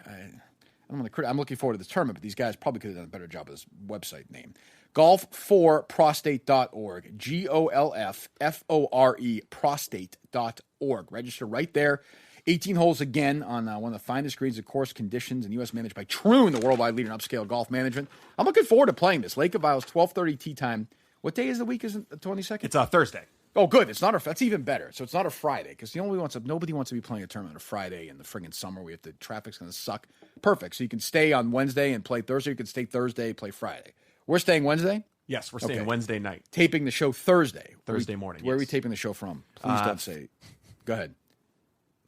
I'm looking forward to this tournament, but these guys probably could have done a better job of this website name. Golf4prostate.org. GOLFFORE prostate.org. Register right there. 18 holes again on one of the finest greens and course conditions in U.S. managed by Troon, the worldwide leader in upscale golf management. I'm looking forward to playing this. Lake of Isles, 12:30 tee time. What day is the week? Is it the 22nd? It's Thursday. Oh, good. It's not that's even better. So it's not a Friday because nobody wants to be playing a tournament on a Friday in the friggin' summer. Traffic's going to suck. Perfect. So you can stay on Wednesday and play Thursday. You can stay Thursday, play Friday. We're staying Wednesday? Yes, we're staying Wednesday night. Taping the show Thursday. Thursday morning. Where are we taping the show from? Please don't say. Go ahead.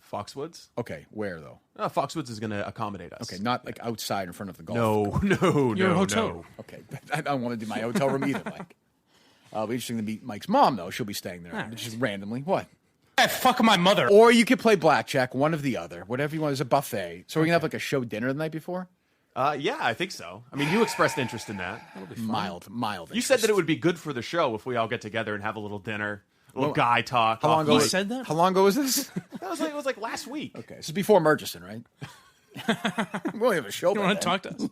Foxwoods? Okay, where though? Foxwoods is going to accommodate us. Okay, not like outside in front of the golf. No. Your hotel. Okay, I don't want to do my hotel room either, Mike. It'll be interesting to meet Mike's mom, though. She'll be staying there just randomly. What? Fuck my mother. Or you could play blackjack, one of the other. Whatever you want. There's a buffet. So we're going to have like a show dinner the night before? Yeah, I think so. I mean, you expressed interest in that. That'll be fun. Mild You said that it would be good for the show if we all get together and have a little dinner, a little guy talk. How long ago? You said that? How long ago was this? It was like last week. Okay, this is before Murchison, right? We only have a show. You want to talk to us?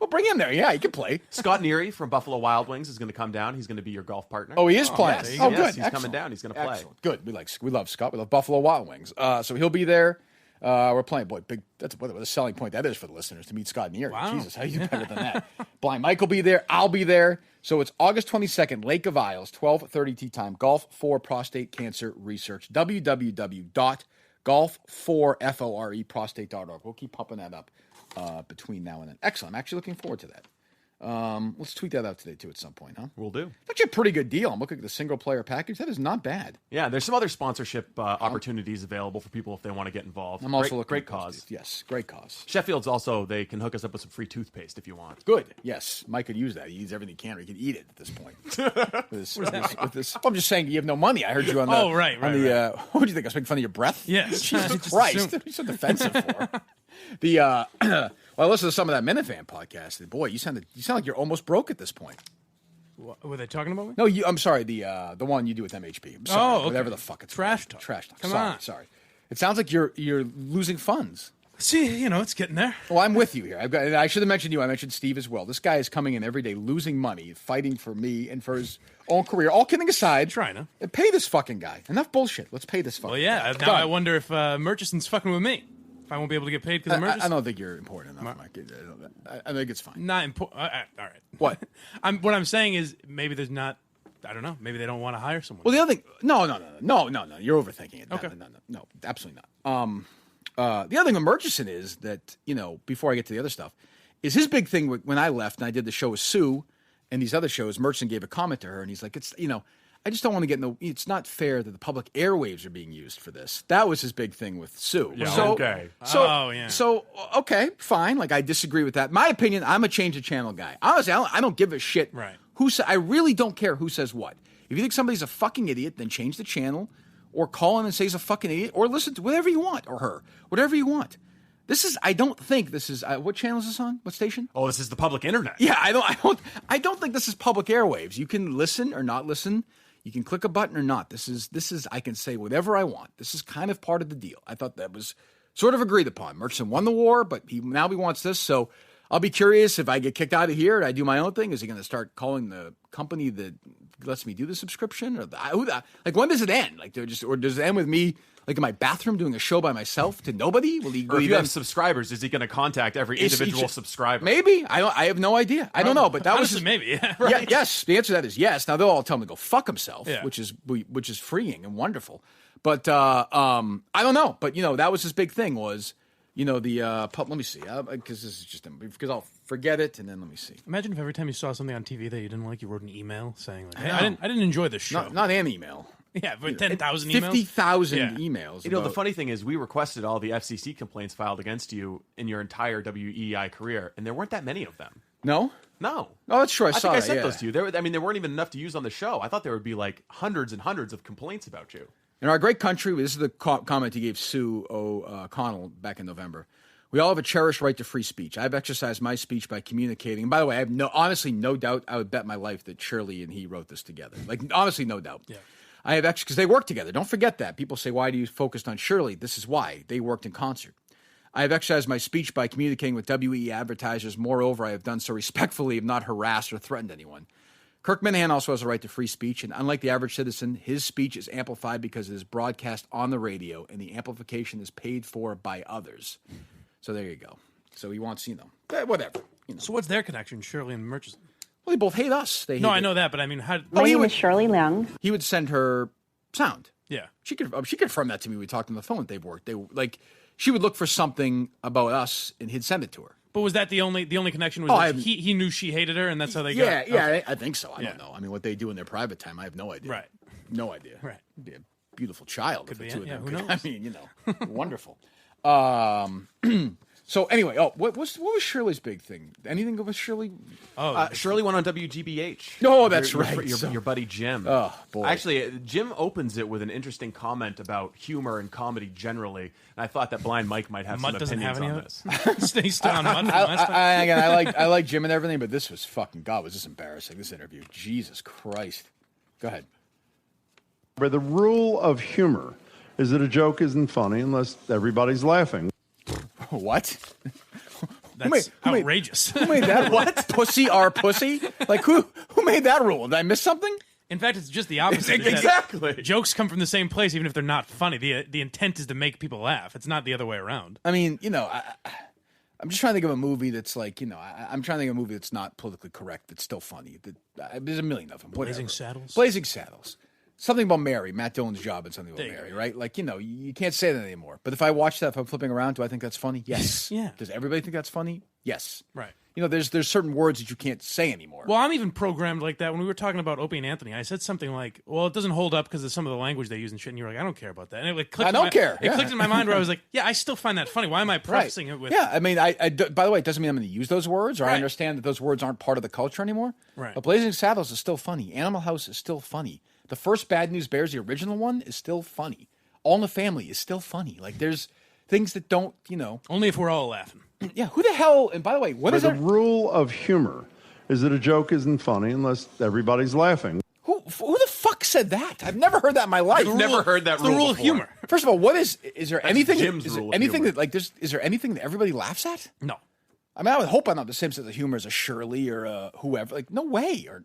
Well, bring him there. Yeah, he can play. Scott Neary from Buffalo Wild Wings is going to come down. He's going to be your golf partner. Oh, he is playing. Yes. Oh, Yes, good. He's Excellent. coming down. He's going to play. Excellent. Good. We love Scott. We love Buffalo Wild Wings. So he'll be there. We're playing. Boy, big. That's what a selling point that is for the listeners to meet Scott Neary. Wow. Jesus, how you do better than that? Blind Mike will be there. I'll be there. So it's August 22nd, Lake of Isles, 12:30 tee time. Golf for Prostate Cancer Research. www.golf4prostate.org. We'll keep pumping that up between now and then. Excellent. I'm actually looking forward to that. Let's tweet that out today, too, at some point, huh? We'll do. That's actually a pretty good deal. I'm looking at the single-player package. That is not bad. Yeah, there's some other sponsorship opportunities available for people if they want to get involved. I'm also looking great at cause. Yes, great cause. Sheffield's also, they can hook us up with some free toothpaste if you want. Good. Yes, Mike could use that. He eats everything he can, or he can eat it at this point. with this, I'm just saying you have no money. I heard you on the. Oh, right. What do you think? I was making fun of your breath? Yes. Jesus Christ. What are you so defensive for? Well, I listened to some of that Minifan podcast. And boy, you sound like you're almost broke at this point. Were they talking about me? No, I'm sorry. The one you do with MHP. I'm sorry. Okay. Whatever the fuck it's Trash talk. Trash talk. Come on. Sorry. It sounds like you're losing funds. See, it's getting there. Well, I'm with you here. I should have mentioned you. I mentioned Steve as well. This guy is coming in every day, losing money, fighting for me and for his own career. All kidding aside, trying to pay this fucking guy. Enough bullshit. Let's pay this fucking guy. Now I wonder if Murchison's fucking with me. If I won't be able to get paid because of Murchison. I don't think you're important enough, Mike. I think it's fine. Not important. All right. What? What I'm saying is maybe there's not. I don't know. Maybe they don't want to hire someone. Well, the other thing. No. You're overthinking it. Okay. No, absolutely not. The other thing with Murchison is that, before I get to the other stuff, is his big thing when I left and I did the show with Sue and these other shows, Murchison gave a comment to her and he's like, I just don't want to get it's not fair that the public airwaves are being used for this. That was his big thing with Sue. Yeah, okay. So, okay, fine. Like, I disagree with that. My opinion, I'm a change of channel guy. Honestly, I don't give a shit. Right. I really don't care who says what. If you think somebody's a fucking idiot, then change the channel or call him and say he's a fucking idiot or listen to whatever you want or her, whatever you want. I don't think this is, what channel is this on? What station? Oh, this is the public internet. Yeah, I don't think this is public airwaves. You can listen or not listen. You can click a button or not. This is, I can say whatever I want. This is kind of part of the deal. I thought that was sort of agreed upon. Murchison won the war, but now he wants this. So I'll be curious if I get kicked out of here and I do my own thing. Is he going to start calling the company that lets me do the subscription? Or when does it end? Or does it end with me like in my bathroom doing a show by myself to nobody? Or if you have subscribers, is he going to contact every individual subscriber? Maybe. I have no idea. I don't know. But that was maybe. Yeah, right. Yeah. Yes. The answer to that is yes. Now they'll all tell him to go fuck himself, yeah. which is freeing and wonderful. But I don't know. But that was his big thing was let me see because this is just because I'll forget it and then let me see. Imagine if every time you saw something on TV that you didn't like, you wrote an email saying like, "Hey, I didn't enjoy this show." Not an email. Yeah, but 10,000 emails? 50,000 emails. The funny thing is we requested all the FCC complaints filed against you in your entire WEI career, and there weren't that many of them. No? No. Oh, that's true. I think I sent yeah. those to you. There weren't even enough to use on the show. I thought there would be like hundreds and hundreds of complaints about you. In our great country, this is the comment he gave Sue O'Connell back in November. We all have a cherished right to free speech. I've exercised my speech by communicating. And by the way, I have honestly no doubt, I would bet my life that Shirley and he wrote this together. Like, honestly, no doubt. Yeah. I have because they work together. Don't forget that. People say, why do you focus on Shirley? This is why. They worked in concert. I have exercised my speech by communicating with WE advertisers. Moreover, I have done so respectfully, have not harassed or threatened anyone. Kirk Minihane also has a right to free speech, and unlike the average citizen, his speech is amplified because it is broadcast on the radio, and the amplification is paid for by others. So there you go. So he wants, whatever. So what's their connection, Shirley and Murchison? Well, they both hate us. I know that, but I mean, how? My name is Shirley Leung. He would send her sound. Yeah, she confirmed that to me. We talked on the phone. They've worked. She would look for something about us, and he'd send it to her. But was that the only connection? Was he knew she hated her, and that's how they got? Yeah, okay. I think so. I don't know. I mean, what they do in their private time, I have no idea. Right, no idea. Right, it'd be a beautiful child. Could if be. The two of them who could, knows? I mean, wonderful. So anyway, what was Shirley's big thing? Anything with Shirley? Shirley went on WGBH. No, that's right. Your buddy Jim. Oh boy. Actually, Jim opens it with an interesting comment about humor and comedy generally, and I thought that Blind Mike might have some opinions on this. He's still on Mutt. I like Jim and everything, but this was fucking was this embarrassing? This interview, Jesus Christ. Go ahead. But the rule of humor is that a joke isn't funny unless everybody's laughing. What? That's outrageous. Who made that? What? Pussy are pussy? Like who made that rule? Did I miss something? In fact, it's just the opposite. Exactly. Jokes come from the same place, even if they're not funny. The intent is to make people laugh. It's not the other way around. I mean, I'm just trying to think of a movie that's like, I'm trying to think of a movie that's not politically correct, that's still funny. There's a million of them. Blazing Saddles? Blazing Saddles. Something about Mary, Matt Dillon's job and something about Mary, right? Like, you can't say that anymore. But if I watch that, if I'm flipping around, do I think that's funny? Yes. Yeah. Does everybody think that's funny? Yes. Right. There's certain words that you can't say anymore. Well, I'm even programmed like that. When we were talking about Opie and Anthony, I said something like, well, it doesn't hold up because of some of the language they use and shit. And you're like, I don't care about that. And it clicked I don't care. It clicked in my mind where I was like, yeah, I still find that funny. Why am I prefacing it with... Yeah, I mean, by the way, it doesn't mean I'm going to use those words, or I understand that those words aren't part of the culture anymore. Right. But Blazing Saddles is still funny. Animal House is still funny. The first Bad News Bears, the original one, is still funny. All in the Family is still funny. Like, there's things that don't, Only if we're all laughing. Yeah, who the hell, and by the way, what is the rule of humor is that a joke isn't funny unless everybody's laughing. Who the fuck said that? I've never heard that in my life. I've never heard that rule the rule of before. humor. First of all, what is there anything? Jim's is there rule of anything humor. that is there anything that everybody laughs at? No. I mean, I would hope I'm not the same sense of humor as a Shirley or a whoever. Like, no way. Or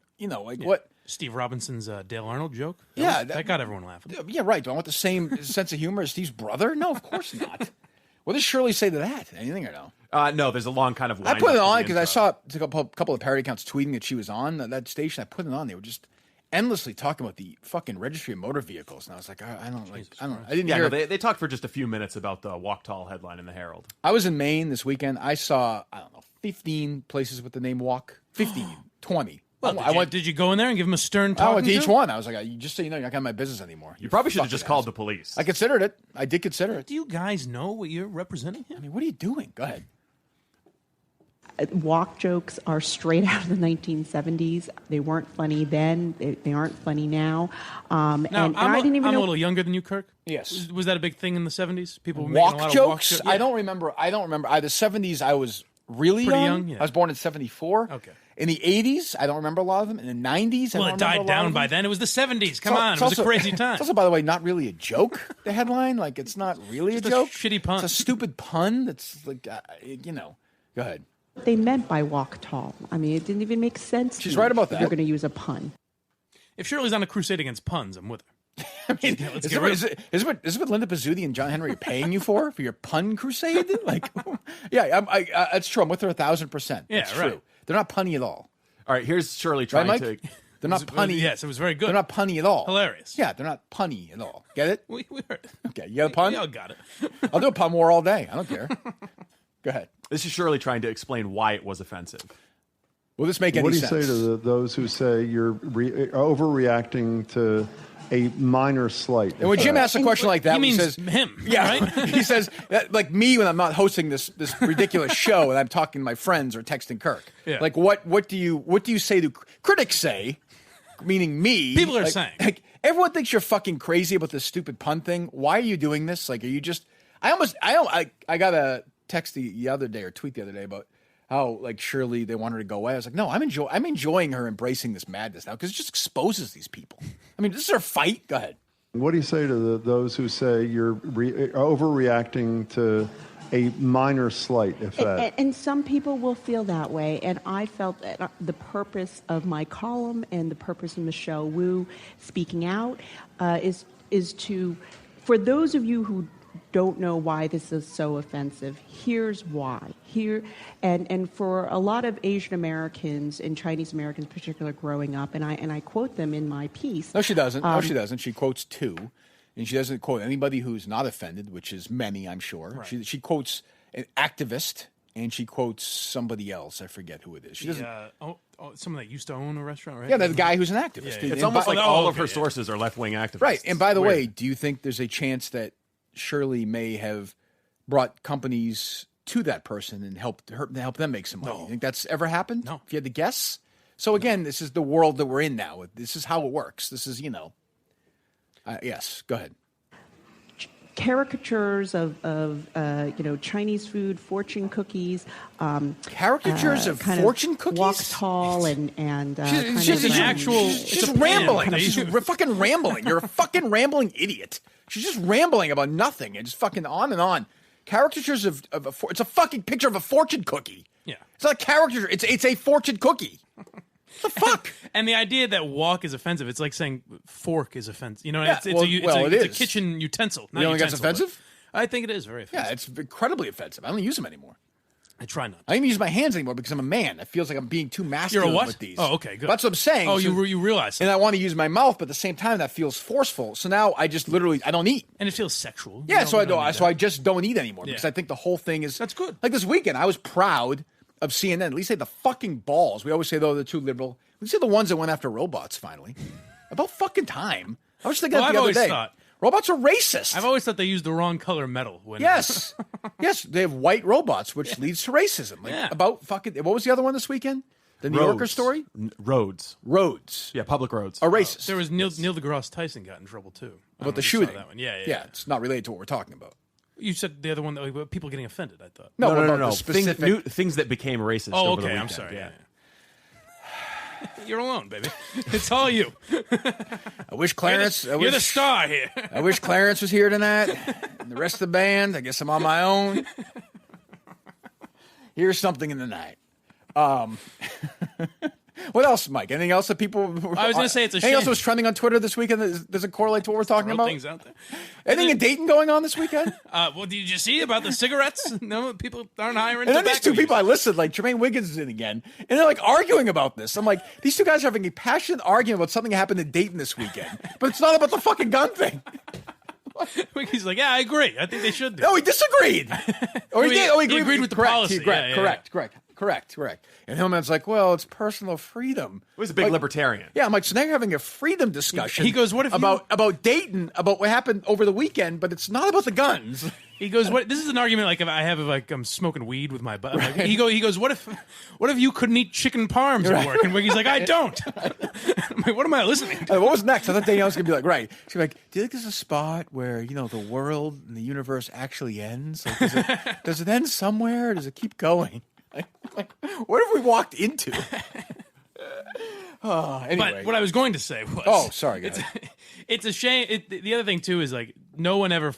what? Steve Robinson's Dale Arnold joke. That got everyone laughing. Yeah, right. Do I want the same sense of humor as Steve's brother? No, of course not. What does Shirley say to that? Anything or no? No, there's a long kind of. I put it on because I saw a couple of parody accounts tweeting that she was on that station. I put it on. They were just endlessly talking about the fucking registry of motor vehicles, and I was like, I didn't hear. No, they talked for just a few minutes about the Walk Tall headline in the Herald. I was in Maine this weekend. I saw 15 places with the name Walk. 15, 20. Well, did you go in there and give him a stern talk? I went to each one. I was like, just so you know, you're not got my business anymore. You probably should have just called the police. I considered it. I did consider it. Do you guys know what you're representing here? I mean, what are you doing? Go ahead. Walk jokes are straight out of the 1970s. They weren't funny then. They aren't funny now. I'm I didn't even know. a little younger than you, Kirk. Yes. Was that a big thing in the 70s? People were walk making a lot jokes? of walk jokes. Yeah. I don't remember. The 70s, I was really Pretty young. yeah. I was born in 74. Okay. In the 80s, I don't remember a lot of them. In the 90s, well, it died down by then. It was the 70s. Come on, it was a crazy time. It's also, by the way, not really a joke. The headline, like, it's not really a joke. Shitty pun. It's a stupid pun. That's like, Go ahead. What they meant by walk tall. I mean, it didn't even make sense. She's right about that. You're going to use a pun. If Shirley's on a crusade against puns, I'm with her. I mean, is this what Linda Pizzuti and John Henry are paying you for your pun crusade? Like, yeah, that's true. I'm with her 1,000%. Yeah, that's right. true. They're not punny at all. All right, here's Shirley trying to. They're not punny. Yes, it was very good. They're not punny at all. Hilarious. Yeah, they're not punny at all. Get it? We heard it. Okay, you got a pun? We all got it. I'll do a pun war all day. I don't care. Go ahead. This is Shirley trying to explain why it was offensive. Will this make any sense? What do you say to those who say you're overreacting to a minor slight? And when Jim asks a question like that, he means says him. Yeah, right? He says like me when I'm not hosting this ridiculous show and I'm talking to my friends or texting Kirk. Yeah. Like what do you say to critics say, meaning me? People are like, saying. Like, everyone thinks you're fucking crazy about this stupid pun thing. Why are you doing this? Like, are you just? I got a text the other day or tweet the other day about how like Shirley they want her to go away. I was like, no, I'm enjoying her embracing this madness now because it just exposes these people. I mean, this is her fight. Go ahead. What do you say to those who say you're overreacting to a minor slight, if that? And some people will feel that way. And I felt that the purpose of my column and the purpose of Michelle Wu speaking out is to, for those of you who don't know why this is so offensive, here's why. And for a lot of Asian Americans and Chinese Americans in particular growing up, and I quote them in my piece. No, she doesn't. She quotes two, and she doesn't quote anybody who's not offended, which is many, I'm sure. Right. She quotes an activist, and she quotes somebody else. I forget who it is. She doesn't. Someone that used to own a restaurant, right? Yeah, the guy who's an activist. Yeah. It's almost like all of her sources are left-wing activists. Right. And by the way, do you think there's a chance that Shirley may have brought companies to that person and helped them make some money? No. You think that's ever happened? No. If you had to guess? So again, this is the world that we're in now. This is how it works. This is, yes, go ahead. Caricatures of Chinese food, fortune cookies. Caricatures of fortune cookies? Walk tall and she's rambling. She's fucking rambling. You're a fucking rambling idiot. She's just rambling about nothing and just fucking on and on. Caricatures of it's a fucking picture of a fortune cookie. Yeah. It's not a caricature. It's a fortune cookie. What the fuck? And the idea that walk is offensive, it's like saying fork is offensive. You know, yeah, it's a kitchen utensil. You don't think that's offensive? I think it is very offensive. Yeah, it's incredibly offensive. I don't use them anymore. I try not to. I don't even use my hands anymore because I'm a man. It feels like I'm being too masculine with these. Oh, okay, good. That's what I'm saying. Oh, you realize that. And I want to use my mouth, but at the same time, that feels forceful. So now I just literally, I don't eat. And it feels sexual. Yeah, so I just don't eat anymore because I think the whole thing is... That's good. Like this weekend, I was proud of CNN. At least they had the fucking balls. We always say, though, they're too liberal. At least they're the ones that went after robots, finally. About fucking time. I was thinking that the other day. Robots are racist. I've always thought they used the wrong color metal. Yes. Yes, they have white robots, which leads to racism. About fucking... What was the other one this weekend? The New Yorker story? Roads. Roads. Yeah, public roads. Are racist. There was Neil deGrasse Tyson got in trouble, too. About the shooting. That one. Yeah. It's not related to what we're talking about. You said the other one, that people getting offended, I thought. No. Specific... Things that became racist over the weekend. I'm sorry. Yeah. You're alone, baby. It's all you. I wish Clarence... You're the star here. I wish Clarence was here tonight. And the rest of the band, I guess I'm on my own. Here's something in the night. What else, Mike? Anything else that people? I was going to say it's a shame. Anything else that was trending on Twitter this weekend that doesn't correlate to what we're talking about? Things out there. Anything in Dayton going on this weekend? Well, did you see about the cigarettes? No, people aren't hiring. And then these two people I listed, like Jermaine Wiggins is in again, and they're like arguing about this. I'm like, these two guys are having a passionate argument about something that happened in Dayton this weekend, but it's not about the fucking gun thing. He's like, yeah, I agree. I think they should do. No, he disagreed. Or he did. Oh, he agreed with the correct. policy. Correct. And Hillman's like, well, it's personal freedom. He was a big libertarian. Yeah, I'm like, so now you're having a freedom discussion. He goes, what if about Dayton, about what happened over the weekend, but it's not about the guns. He goes, "What? This is an argument like if I'm smoking weed with my butt." Like, he goes, "What if you couldn't eat chicken parms at work?" And Wiggy's like, "I don't." I'm like, "What am I listening to?" What was next? I thought Danielle's gonna be like, "Right." She's like, "Do you think there's a spot where the world and the universe actually ends? Like, does it end somewhere? Or does it keep going? Like, what have we walked into?" Anyway. But what I was going to say was... Oh, sorry, guys. It's a shame. The other thing, too, is like no one ever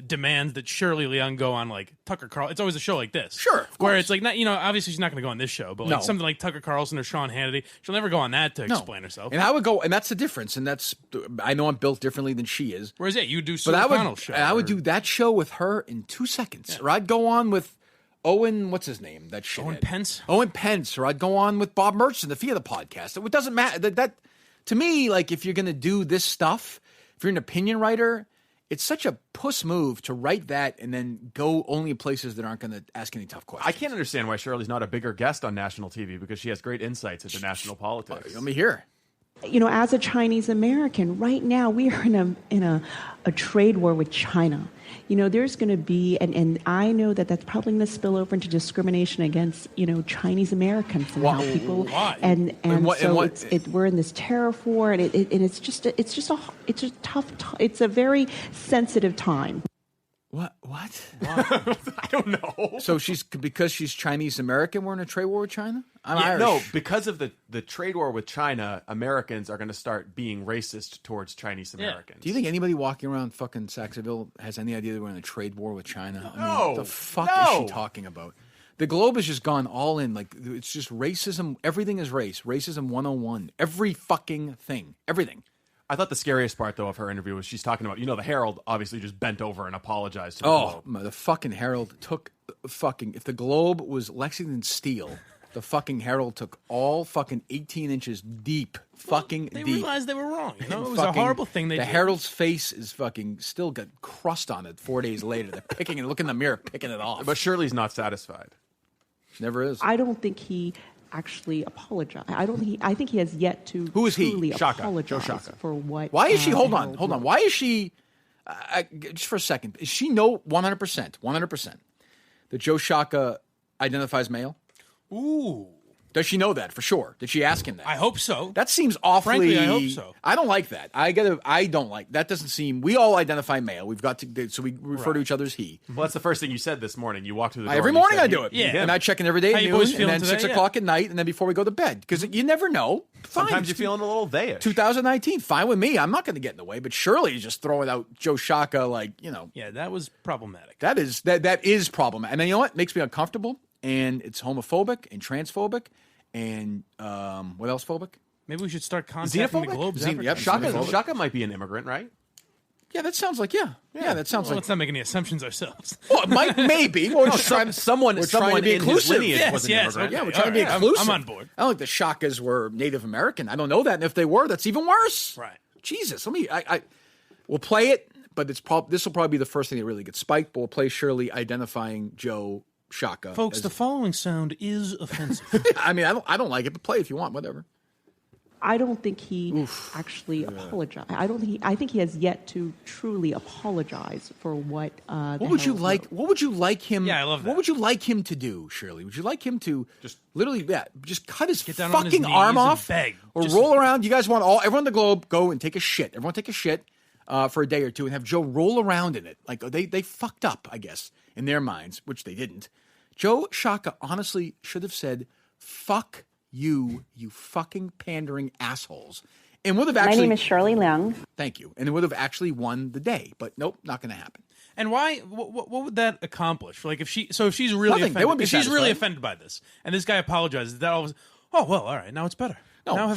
demands that Shirley Leung go on like Tucker Carlson. It's always a show like this. Sure. Where it's like, not, obviously she's not going to go on this show, but like something like Tucker Carlson or Sean Hannity, she'll never go on that to explain herself. And I would go, and that's the difference. And I know I'm built differently than she is. Whereas, you do Sue O'Connell's show. I would do that show with her in 2 seconds. Yeah. Or I'd go on with Owen, what's his name? That shit. Owen Pence. Or I'd go on with Bob Murchison, the Fiat podcast. It doesn't matter. That to me, like, if you're going to do this stuff, if you're an opinion writer, it's such a puss move to write that and then go only in places that aren't going to ask any tough questions. I can't understand why Shirley's not a bigger guest on national TV because she has great insights into national politics. Let me hear. As a Chinese American, right now we are in a trade war with China. There's going to be, and I know that's probably going to spill over into discrimination against, Chinese Americans and how people, and we're in this tariff war, and it's just a tough, it's a very sensitive time. What? I don't know. So because she's Chinese American, we're in a trade war with China? I'm Irish. No, because of the trade war with China, Americans are going to start being racist towards Chinese Americans. Do you think anybody walking around fucking Saxonville has any idea that we're in a trade war with China? No. What the fuck is she talking about? The globe has just gone all in. Like, it's just racism. Everything is race. Racism 101. Every fucking thing. Everything. I thought the scariest part, though, of her interview was she's talking about, the Herald obviously just bent over and apologized to the Globe. The fucking Herald took if the Globe was Lexington steel, the fucking Herald took all fucking 18 inches deep, deep. They realized they were wrong. It was a horrible thing they did. The Herald's face is fucking still got crust on it 4 days later. They're picking it, look in the mirror, picking it off. But Shirley's not satisfied. Never is. I don't think he actually apologize. I think he has yet to Who is he? truly Shaka. apologize Joe Shaka. for what. Why is she? Hold on. Why is she? Just for a second, is she 100% that Joe Shaka identifies male? Ooh. Does she know that for sure? Did she ask him that? I hope so. That seems awfully. Frankly, I hope so. I don't like that. I don't like that. Doesn't seem. We all identify male. We've got to. So we refer to each other as he. Well, that's the first thing you said this morning. You walked through the door. Every morning I do it. Yeah. And I check in every day at noon, and then 6 o'clock at night, and then before we go to bed. Because you never know. Fine. Sometimes you're feeling a little they-ish. 2019, fine with me. I'm not going to get in the way. But surely just throwing out Joe Shaka, Yeah, that was problematic. That is problematic. And then you know what? It makes me uncomfortable, and it's homophobic and transphobic. And what else phobic? Maybe we should start contacting the Globe. Yep, Shaka might be an immigrant, right? Yeah, that sounds like yeah. That sounds like. Let's not make any assumptions ourselves. Well, it might maybe. We're trying to be inclusive. Yes. Yeah, we're trying to be inclusive. I'm on board. I don't think the Shakas were Native American. I don't know that, and if they were, that's even worse. Right. Jesus, we'll play it, but this will probably be the first thing that really gets spiked. But we'll play Shirley identifying Joe Shaka. Folks, the following sound is offensive. I mean, I don't like it, but play if you want, whatever. I don't think he actually apologized. I think he has yet to truly apologize for what. What would you like? What would you like him? Yeah, I love that. What would you like him to do, Shirley? Would you like him to just literally, just cut his down on his fucking knees arm and off, beg. or roll around? You guys want everyone on the globe go and take a shit? Everyone take a shit for a day or two and have Joe roll around in it. Like they fucked up, I guess, in their minds, which they didn't. Joe Shaka honestly should have said, "Fuck you fucking pandering assholes," and would have actually. My name is Shirley Leung. Thank you, and it would have actually won the day. But nope, not going to happen. And why? What would that accomplish? Like if she's really offended, if she's really offended by this, and this guy apologizes, Oh, well, all right. Now it's better. No, now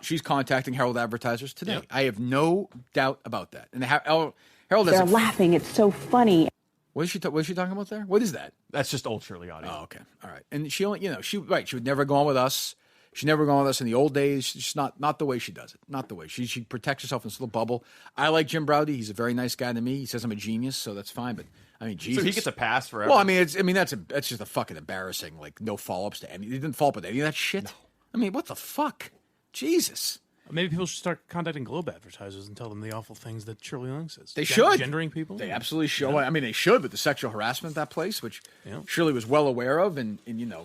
she's contacting Herald advertisers today. Yep. I have no doubt about that. And Herald They're laughing. It's so funny. What is she talking about there? What is that? That's just old Shirley audio. Oh, okay. All right. And she only, she would never go on with us. She never go on with us in the old days. She's just not the way she does it. Not the way. She protects herself in this little bubble. I like Jim Browdy. He's a very nice guy to me. He says I'm a genius, so that's fine. But I mean, Jesus. So he gets a pass forever. Well, I mean, that's just a fucking embarrassing. Like no follow-ups to any. He didn't follow up with any of that shit. No. I mean, what the fuck? Jesus. Maybe people should start contacting Globe advertisers and tell them the awful things that Shirley Young says. They should. Gendering people? They absolutely should. Yeah. I mean, they should with the sexual harassment at that place, which Shirley was well aware of and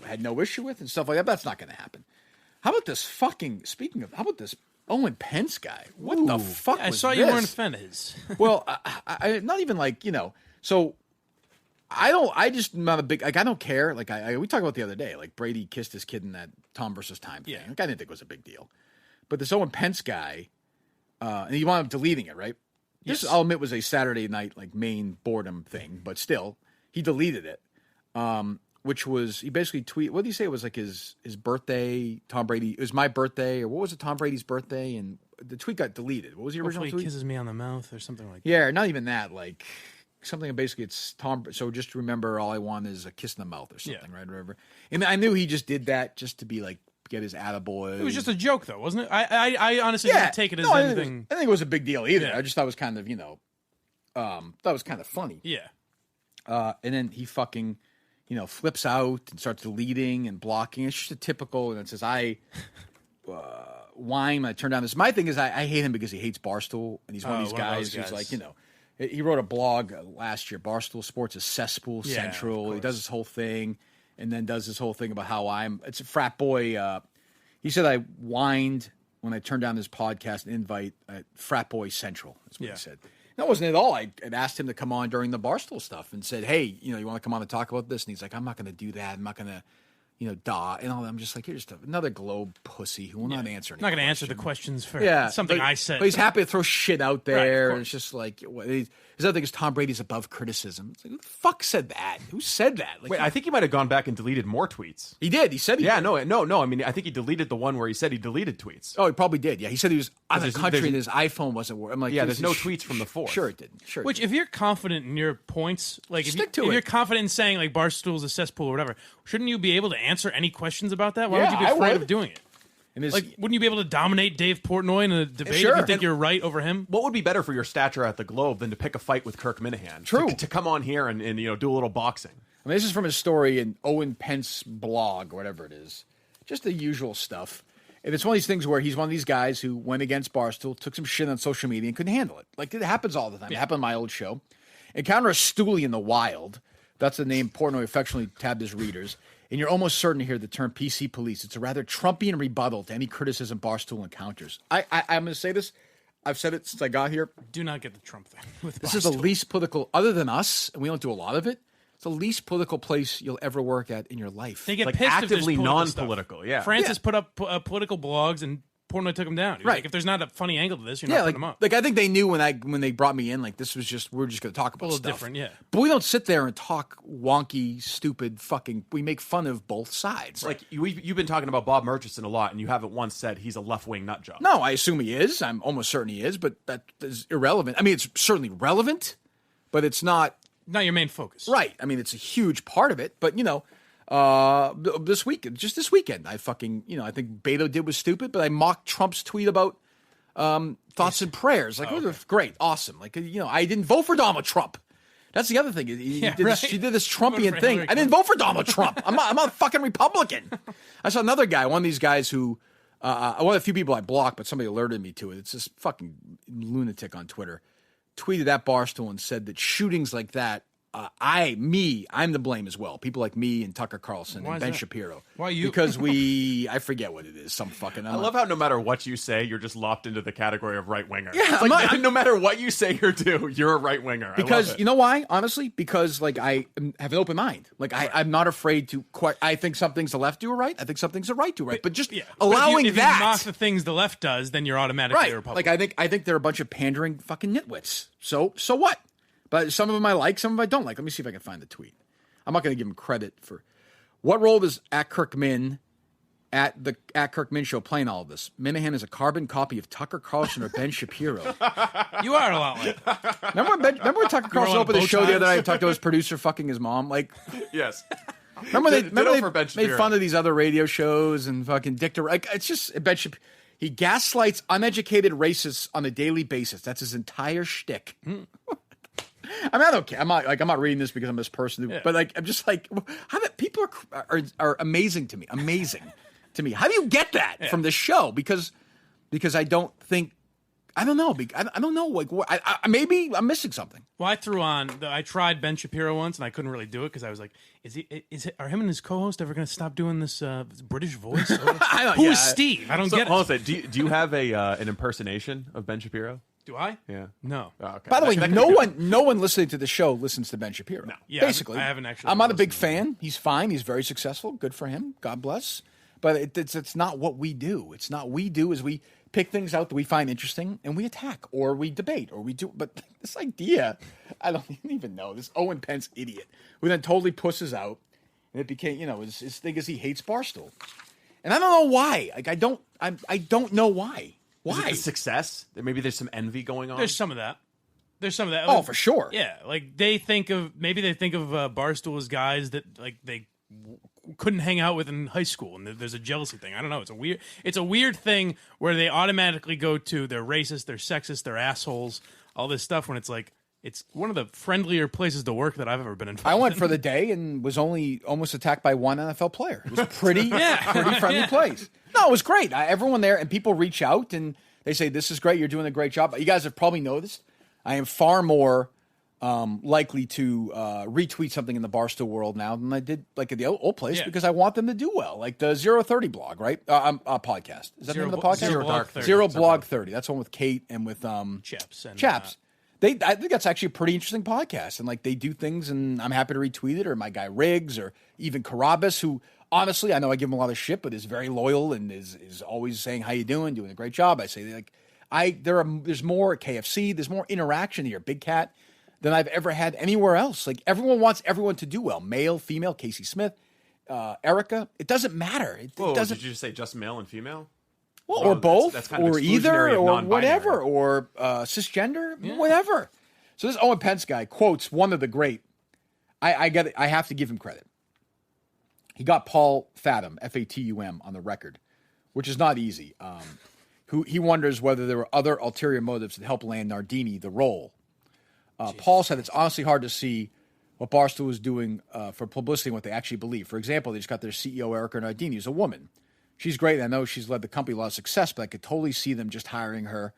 had no issue with and stuff like that. That's not going to happen. How about this how about this Owen Pence guy? What the fuck was I saw this? you wearing Fennes. Well, I not even like, so I'm not a big, like, I don't care. Like, we talked about the other day, like, Brady kissed his kid in that Tom versus Time thing. Like, I didn't think it was a big deal. But this Owen Pence guy, and he wound up deleting it, right? This, I'll admit, was a Saturday night, like, main boredom thing, but still, he deleted it. Which was, he basically what did he say? It was like his birthday, Tom Brady, it was my birthday, or what was it, Tom Brady's birthday? And the tweet got deleted. What was the original tweet? He kisses me on the mouth or something like that. Yeah, not even that, like, something basically it's Tom, so just remember all I want is a kiss in the mouth or something, right? Or whatever. And I knew he just did that just to be like, get his attaboy. It was just a joke, though, wasn't it? I honestly didn't take it as anything. I think it was a big deal either. Yeah. I just thought it was kind of, thought it was kind of funny. Yeah. And then he fucking, flips out and starts deleting and blocking. It's just a typical, and it says, whine when I turn down this. My thing is, I hate him because he hates Barstool, and he's one of these guys who's like, he wrote a blog last year, Barstool Sports is cesspool central. He does this whole thing. And then does this whole thing about how it's a frat boy. He said I whined when I turned down this podcast and invite at frat boy central. That's what he said. That wasn't at all. I had asked him to come on during the Barstool stuff and said, hey, you want to come on and talk about this? And he's like, I'm not going to do that. I'm not going to, da. And all that. I'm just like, you're just another Globe pussy who will not answer any Not going to answer the questions for something I said. But he's happy to throw shit out there. Right, and it's just like, his other thing is Tom Brady's above criticism. It's like, who the fuck said that? Who said that? Like, wait, I think he might have gone back and deleted more tweets. He did. He said he did. No. I mean, I think he deleted the one where he said he deleted tweets. Oh, he probably did. Yeah, he said he was out of the country and his iPhone wasn't working. I'm like, there's no tweets from the 4th. Sure it didn't. Sure. Which, if you're confident in your points, like if Stick to it. you're confident in saying like Barstool's a cesspool or whatever, shouldn't you be able to answer any questions about that? Why would you be afraid of doing it? Like, wouldn't you be able to dominate Dave Portnoy in a debate if you think you're right over him? What would be better for your stature at the Globe than to pick a fight with Kirk Minihane? True. To come on here and do a little boxing. I mean, this is from his story in Owen Pence blog or whatever it is. Just the usual stuff. And it's one of these things where he's one of these guys who went against Barstool, took some shit on social media and couldn't handle it. Like, it happens all the time. It happened on my old show. Encounter a stoolie in the wild. That's the name Portnoy affectionately tabbed his readers. And you're almost certain to hear the term PC police. It's a rather Trumpian rebuttal to any criticism Barstool encounters. I'm going to say this. I've said it since I got here. Do not get the Trump thing with This is the least political, other than us, and we don't do a lot of it. It's the least political place you'll ever work at in your life. They get like pissed actively if there's non-political. stuff. Yeah, Francis put up political blogs and Portnoy took him down. Right. Like, if there's not a funny angle to this, you're not putting him up. Like, I think they knew when they brought me in, like, this was just, we're just going to talk about a little stuff. different, yeah. But we don't sit there and talk wonky, stupid, fucking, we make fun of both sides. Like, you've been talking about Bob Murchison a lot, and you haven't once said he's a left-wing nut job. No, I assume he is. I'm almost certain he is, but that is irrelevant. I mean, it's certainly relevant, but it's not your main focus. Right. I mean, it's a huge part of it, but, this weekend, I fucking, I think Beto did was stupid, but I mocked Trump's tweet about thoughts and prayers. Like, great, awesome. Like, I didn't vote for Donald Trump. That's the other thing. He did this Trumpian thing. I didn't vote for Donald Trump. I'm not a fucking Republican. I saw another guy, one of these guys who, one of the few people I blocked, but somebody alerted me to it. It's this fucking lunatic on Twitter. Tweeted at Barstool and said that shootings like that, I'm the blame as well. People like me and Tucker Carlson and Ben Shapiro. Why you? Because I forget what it is. Some fucking. I love how no matter what you say, you're just lopped into the category of right winger. Yeah, it's no matter what you say or do, you're a right winger. Because you know why? Honestly, because like I have an open mind. Like I'm not afraid to. I think some things the left do right. I think some things the right do right. But just allowing if that, you mock the things the left does, then you're automatically a Republican. Like I think they're a bunch of pandering fucking nitwits. So what? But some of them I like, some of them I don't like. Let me see if I can find the tweet. I'm not going to give him credit for. What role does at Kirk Min at Kirk Min Show playing all of this. Minihane is a carbon copy of Tucker Carlson or Ben Shapiro. You are a lot like. Remember when Tucker Carlson opened the show the other night and talked to his producer fucking his mom? Like, yes. Remember they made fun of these other radio shows and fucking Dick to, like, it's just Ben Shapiro. He gaslights uneducated racists on a daily basis. That's his entire shtick. I mean, I don't care. I'm not reading this because I'm this person, but like, I'm just like, how that people are amazing to me. Amazing to me. How do you get that from this show? Because I don't think, I don't know. I don't know. Like, maybe I'm missing something. Well, I tried Ben Shapiro once and I couldn't really do it because I was like, are him and his co-host ever going to stop doing this British voice? Who is Steve? I don't get it. Hold on, do you have an impersonation of Ben Shapiro? Do I? Yeah. No. Oh, okay. By the way, no one listening to the show listens to Ben Shapiro. No. Yeah, basically. I haven't actually. I'm not a big fan. He's fine. He's very successful. Good for him. God bless. But it's not what we do. It's not we do is we pick things out that we find interesting and we attack or we debate or we do. But this idea, I don't even know. This Owen Pence idiot who then totally pusses out and it became, his thing is he hates Barstool. And I don't know why. Like, I don't know why. Why? Is it the success? Maybe there's some envy going on. There's some of that. Oh, for sure. Yeah, like they think of Barstool as guys that like they couldn't hang out with in high school, and there's a jealousy thing. I don't know. It's a weird thing where they automatically go to they're racist, they're sexist, they're assholes, all this stuff. When it's like it's one of the friendlier places to work that I've ever been involved. I went for the day and was only almost attacked by one NFL player. It was pretty friendly place. No, it was great. Everyone there and people reach out and they say, "This is great. You're doing a great job." You guys have probably noticed I am far more likely to retweet something in the Barstool world now than I did like at the old place because I want them to do well. Like the 030 blog, right? Podcast. Is that the name of the podcast? Zero Blog 30. That's one with Kate and with Chaps. I think that's actually a pretty interesting podcast. And like they do things and I'm happy to retweet it, or my guy Riggs or even Carabas, who honestly, I know I give him a lot of shit, but is very loyal and is always saying, "How you doing? Doing a great job." I say like there's more at KFC, there's more interaction here, Big Cat, than I've ever had anywhere else. Like everyone wants everyone to do well. Male, female, Casey Smith, Erica. It doesn't matter. It doesn't. Did you just say just male and female? Well, or both, that's kind of or either, or whatever, or cisgender, whatever. So this Owen Pence guy quotes one of the great. I have to give him credit. He got Paul Fatum, Fatum, on the record, which is not easy. Who he wonders whether there were other ulterior motives that helped land Nardini the role. Paul said it's honestly hard to see what Barstool was doing for publicity and what they actually believe. For example, they just got their CEO, Erica Nardini, who's a woman. She's great, and I know she's led the company a lot of success, but I could totally see them just hiring her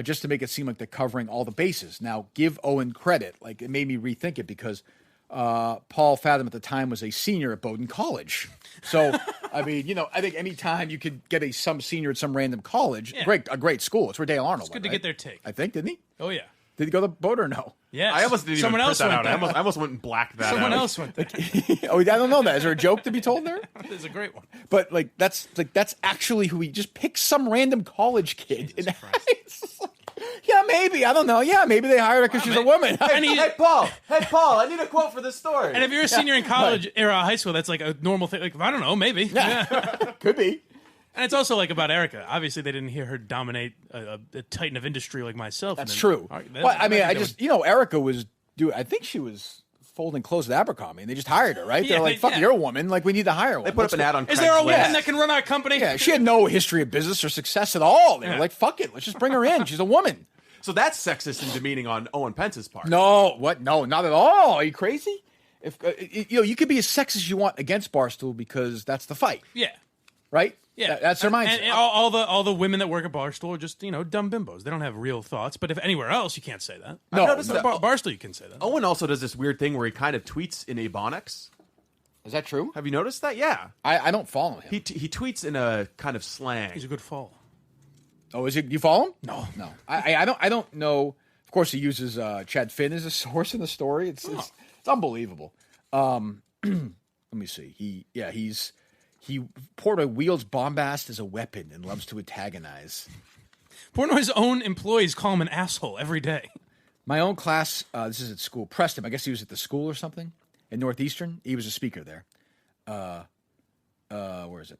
just to make it seem like they're covering all the bases. Now, give Owen credit. Like, it made me rethink it because Paul Fatum at the time was a senior at Bowdoin College. So, I mean, I think any time you could get some senior at some random college, a great school. It's where Dale Arnold It's good went, to get their take. I think, didn't he? Oh, yeah. Did he go to Bowdoin or no? Yes. I almost didn't Someone even else put that went out. there. I almost went and blacked that Someone out. else went there. I don't know that. Is there a joke to be told there? There's a great one. But that's actually who he just picked some random college kid. And yeah, maybe. I don't know. Yeah, maybe they hired her because she's a woman. Hey, Paul, I need a quote for this story. And if you're a senior in college or high school, that's like a normal thing. Like, I don't know, maybe. Yeah. Could be. And it's also like about Erica. Obviously, they didn't hear her dominate a titan of industry like myself. That's true. Erica was I think she was folding clothes at Abercrombie, and they just hired her, right? They're like, fuck, you're a woman. Like, we need to hire one. They put up an ad on Craigslist. Is there a woman that can run our company? Yeah, she had no history of business or success at all. They were like, fuck it, let's just bring her in. She's a woman. So that's sexist and demeaning on Owen Pence's part. No, what? No, not at all. Are you crazy? If you could be as sexist as you want against Barstool because that's the fight. Yeah. Right? Yeah, that's their mindset. And all the women that work at Barstool are just dumb bimbos. They don't have real thoughts. But if anywhere else, you can't say that. No, Barstool, you can say that. Owen also does this weird thing where he kind of tweets in Ebonics. Is that true? Have you noticed that? Yeah, I don't follow him. He tweets in a kind of slang. He's a good follow. Oh, is it? You follow him? No. I don't know. Of course, he uses Chad Finn as a source in the story. It's unbelievable. Let me see. He Portnoy wields bombast as a weapon and loves to antagonize. Portnoy's own employees call him an asshole every day. My own class, this is at school, pressed him. I guess he was at the school or something in Northeastern. He was a speaker there. Where is it?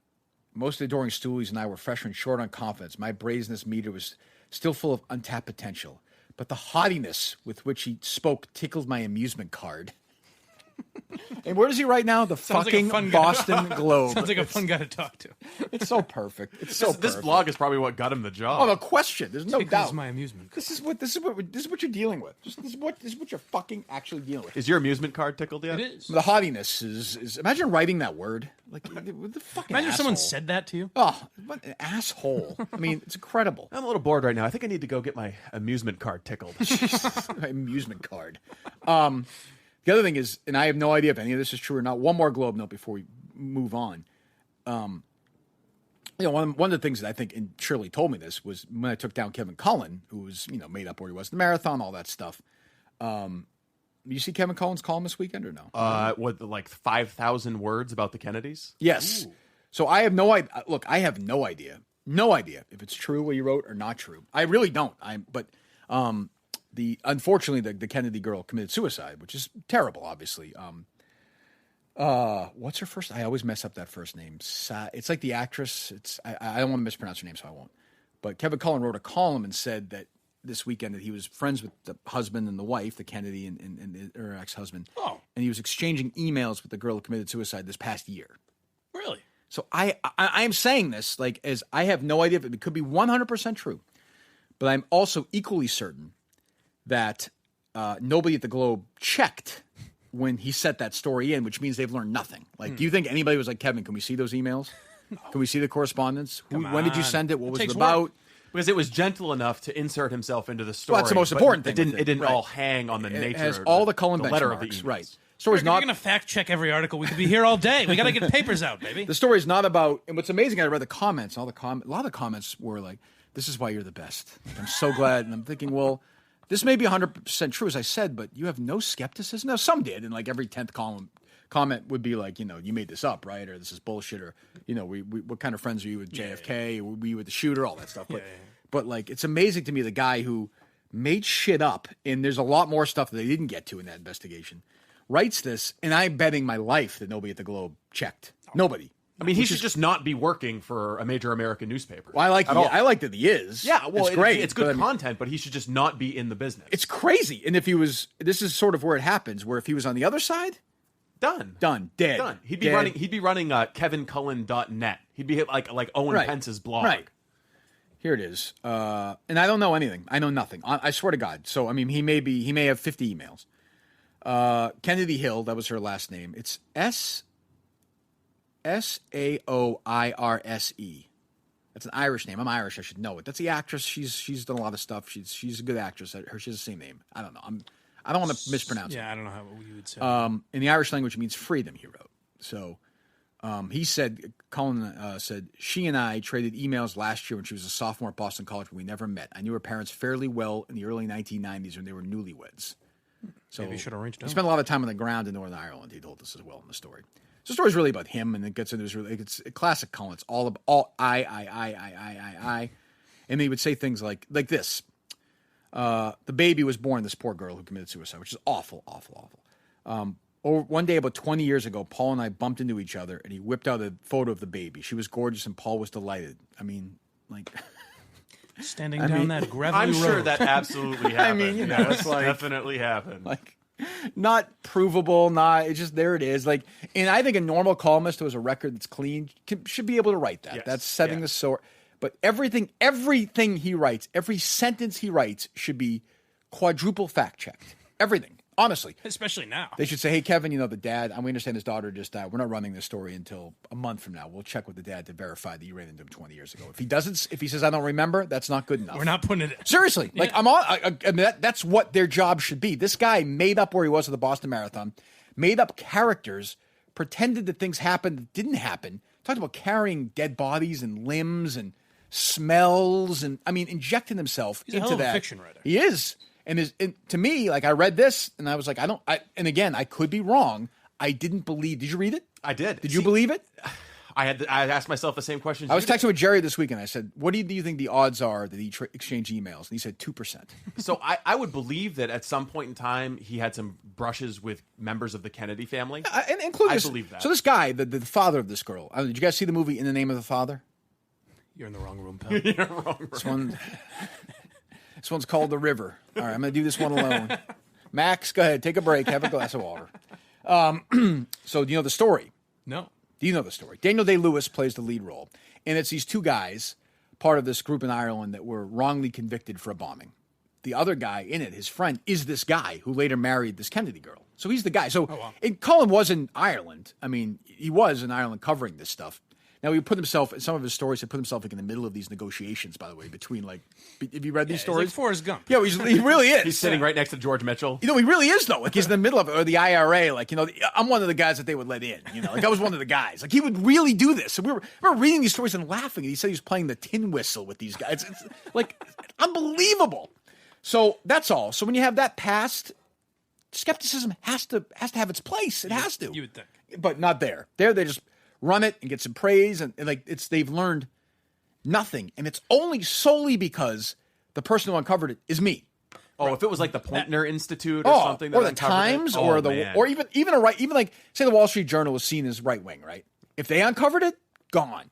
Most of the adoring stoolies and I were freshmen short on confidence. My brazenness meter was still full of untapped potential. But the haughtiness with which he spoke tickled my amusement card. And where does he write now? The fucking Boston Globe. Sounds like a fun guy to talk to. It's so perfect. It's so perfect. This blog is probably what got him the job. Oh, no question. There's no doubt. This is my amusement card. This is what you're dealing with. This is what you're fucking actually dealing with. Is your amusement card tickled yet? It is. The haughtiness is imagine writing that word. Like what the fucking Imagine if someone asshole. Said that to you. Oh, what an asshole. I mean, it's incredible. I'm a little bored right now. I think I need to go get my amusement card tickled. My amusement card. The other thing is, and I have no idea if any of this is true or not. One more Globe note before we move on. One of the things that I think, and Shirley told me this, was when I took down Kevin Cullen, who was made up where he was in the marathon, all that stuff. You see Kevin Cullen's column this weekend or no? What, like 5,000 words about the Kennedys? Yes. Ooh. So I have no idea. Look, I have no idea if it's true what you wrote or not true. I really don't. Unfortunately, the Kennedy girl committed suicide, which is terrible, obviously. What's her first? I always mess up that first name. It's like the actress. I don't want to mispronounce her name, so I won't. But Kevin Cullen wrote a column and said that this weekend that he was friends with the husband and the wife, the Kennedy and her ex-husband. Oh. And he was exchanging emails with the girl who committed suicide this past year. Really? So I am saying this as I have no idea if it could be 100% true, but I'm also equally certain that nobody at the Globe checked when he set that story in, which means they've learned nothing. Do you think anybody was like, Kevin, can we see those emails? No. Can we see the correspondence? When did you send it? What was it about? Work. Because it was gentle enough to insert himself into the story. Well, that's the most important thing. It didn't all hang on the nature. It has all the Cullen letter of benchmarks, the right? Story's not. If you're going to fact check every article, we could be here all day. We got to get papers out, baby. The story's not about. And what's amazing, I read the comments. A lot of the comments were like, "This is why you're the best." I'm so glad, and I'm thinking, well, this may be 100% true, as I said, but you have no skepticism. Now, some did, and like every 10th comment would be like, you made this up, right? Or this is bullshit, or we what kind of friends are you with JFK? Yeah. Were you with the shooter? All that stuff. But like, it's amazing to me the guy who made shit up, and there's a lot more stuff that they didn't get to in that investigation, writes this, and I'm betting my life that nobody at the Globe checked. Nobody. I mean, he should just not be working for a major American newspaper. Well, I like that he is. Yeah, well, it's great. It's good content, but he should just not be in the business. It's crazy. And if he was, this is sort of where it happens, where if he was on the other side, Done. Dead. He'd be running kevincullen.net. He'd be like Owen Pence's blog. Right. Here it is. And I don't know anything. I know nothing. I swear to God. So I mean, he may have 50 emails. Kennedy Hill, that was her last name. It's Saoirse. That's an Irish name. I'm Irish. I should know it. That's the actress. She's done a lot of stuff. She's a good actress. She has the same name. I don't know. I don't want to mispronounce it. Yeah, I don't know how you would say. In the Irish language, it means freedom. He wrote. So he said, Cullen said, she and I traded emails last year when she was a sophomore at Boston College, but we never met. I knew her parents fairly well in the early 1990s when they were newlyweds. So maybe you should arrange. He spent a lot of time on the ground in Northern Ireland. He told us as well in the story. So the story's really about him, and it gets into it's a classic Cullen. It's all I, and he would say things like this. The baby was born, this poor girl who committed suicide, which is awful, awful, awful. One day about 20 years ago, Paul and I bumped into each other, and he whipped out a photo of the baby. She was gorgeous, and Paul was delighted. I mean, like... Standing down that gravelly I'm road. sure that absolutely happened. I mean, it's like, definitely happened. Like, not provable, it's just there it is. Like, and I think a normal columnist who has a record that's clean should be able to write that. Yes. That's setting the sort. But everything he writes, every sentence he writes should be quadruple fact checked. Everything. Honestly. Especially now. They should say, hey, Kevin, the dad, we understand his daughter just died. We're not running this story until a month from now. We'll check with the dad to verify that you ran into him 20 years ago. If he says, I don't remember, that's not good enough. We're not putting it in. Seriously. Yeah. Like, that's what their job should be. This guy made up where he was at the Boston Marathon, made up characters, pretended that things happened that didn't happen, talked about carrying dead bodies and limbs and smells and, injecting himself He's into a hell of that. A fiction writer. He is. And to me, like, I read this and I was like, and again, I could be wrong. I didn't believe. Did you read it? I did. Did you believe it? I asked myself the same question. I was texting with Jerry this weekend. I said, what do you think the odds are that he exchanged emails? And he said 2%. So I would believe that at some point in time he had some brushes with members of the Kennedy family. And including I believe that. So this guy, the father of this girl, did you guys see the movie In the Name of the Father? You're in the wrong room, pal. You're in the wrong room. This one's called The River. All right, I'm going to do this one alone. Max, go ahead. Take a break. Have a glass of water. So do you know the story? No. Do you know the story? Daniel Day-Lewis plays the lead role. And it's these two guys, part of this group in Ireland, that were wrongly convicted for a bombing. The other guy in it, his friend, is this guy who later married this Kennedy girl. So he's the guy. So Cullen was in Ireland. I mean, he was in Ireland covering this stuff. Now, he put himself, in some of his stories, he put himself like in the middle of these negotiations, by the way, between like, have you read these stories? He's like Forrest Gump. Yeah, he really is. He's sitting right next to George Mitchell. You know, he really is, though. Like, he's in the middle of it, or the IRA. Like, you know, I'm one of the guys that they would let in. You know, like, I was one of the guys. Like, he would really do this. And we were reading these stories and laughing. And he said he was playing the tin whistle with these guys. It's like, unbelievable. So, that's all. So, when you have that past, skepticism has to have its place. It has to. You would think. But not there. There, they just run it and get some praise, and like they've learned nothing, and it's only solely because the person who uncovered it is me. Oh, if it was like the Poynter Institute or something, or the Times, or even like say the Wall Street Journal was seen as right wing, right? If they uncovered it, gone,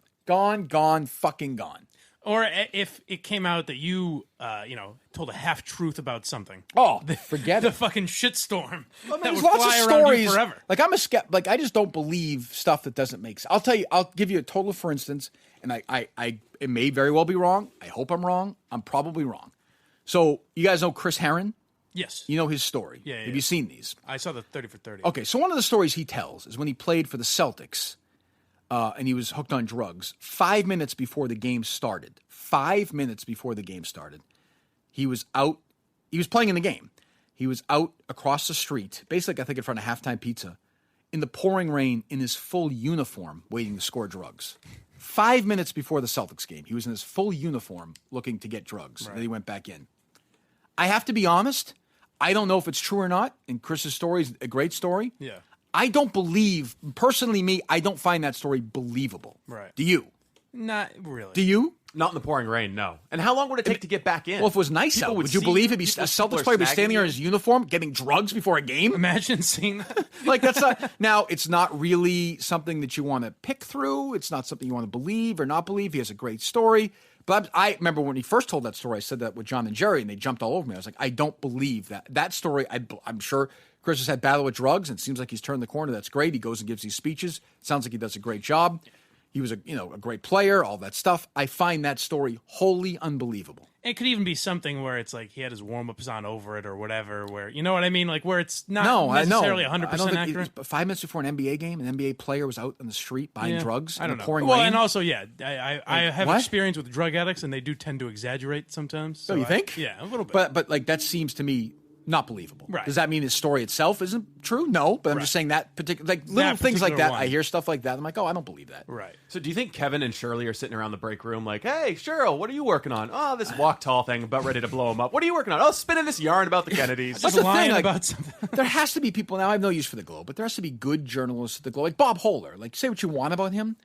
fucking gone. Or if it came out that you, told a half truth about something. Oh, forget the fucking shitstorm. I mean, that would there's lots fly of around stories. you forever. Like I'm a skeptic. Like I just don't believe stuff that doesn't make sense. I'll tell you. I'll give you a total for instance, and it may very well be wrong. I hope I'm wrong. I'm probably wrong. So you guys know Chris Herron? Yes. You know his story. Yeah. Have you seen these? I saw the 30 for 30. Okay, so one of the stories he tells is when he played for the Celtics, and he was hooked on drugs. 5 minutes before the game started. 5 minutes before the game started, he was out. He was playing in the game. He was out across the street, basically, I think, in front of Halftime Pizza, in the pouring rain in his full uniform, waiting to score drugs. 5 minutes before the Celtics game, he was in his full uniform looking to get drugs. Right. Then he went back in. I have to be honest. I don't know if it's true or not. And Chris's story is a great story. Yeah. I don't believe, personally, I don't find that story believable. Right. Do you? Not really. Do you? Not in the pouring rain, no. And how long would it take to get back in? Well, if it was nice out, would you believe it'd be a Celtics player be standing there in his uniform getting drugs before a game? Imagine seeing that. Like, that's not. Now, it's not really something that you want to pick through. It's not something you want to believe or not believe. He has a great story. But I remember when he first told that story, I said that with John and Jerry, and they jumped all over me. I was like, I don't believe that. That story, I'm sure Chris has had battle with drugs, and it seems like he's turned the corner. That's great. He goes and gives these speeches. Sounds like he does a great job. He was a great player, all that stuff. I find that story wholly unbelievable. It could even be something where it's like he had his warm-ups on over it or whatever, where, you know what I mean? Like where it's not necessarily 100% accurate. 5 minutes before an NBA game, an NBA player was out on the street buying drugs in the pouring rain. Well, rain. and also, I have experience with drug addicts, and they do tend to exaggerate sometimes. So you think? Yeah, a little bit. But like that seems to me not believable. Right. Does that mean his story itself isn't true? No, but I'm just saying that particular, like little things like that. I hear stuff like that. I'm like, oh, I don't believe that. Right. So do you think Kevin and Shirley are sitting around the break room like, hey, Cheryl, what are you working on? Oh, this walk tall thing, about ready to blow him up. What are you working on? Oh, spinning this yarn about the Kennedys. That's the thing. Like, about something. There has to be people, now I have no use for the Globe, but there has to be good journalists at the Globe. Like Bob Hohler. Like, say what you want about him.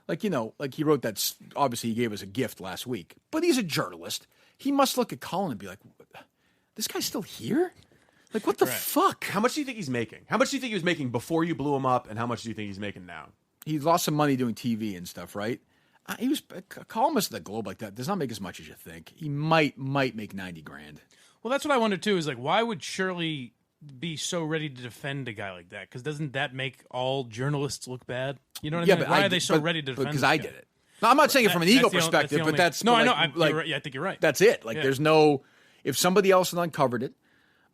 Like, like he wrote that, obviously he gave us a gift last week, but he's a journalist. He must look at Colin and be like, this guy's still here? Like, what the fuck? How much do you think he's making? How much do you think he was making before you blew him up, and how much do you think he's making now? He lost some money doing TV and stuff, right? He was a columnist at the Globe like that. Does not make as much as you think. He might make $90,000. Well, that's what I wonder too. Is like, why would Shirley be so ready to defend a guy like that? Because doesn't that make all journalists look bad? You know what I mean? Like, why are they so ready to defend? Because I did it. No, I'm not saying it from an ego perspective, but that's no. I know. I think you're right. That's it. Like, there's no. If somebody else had uncovered it.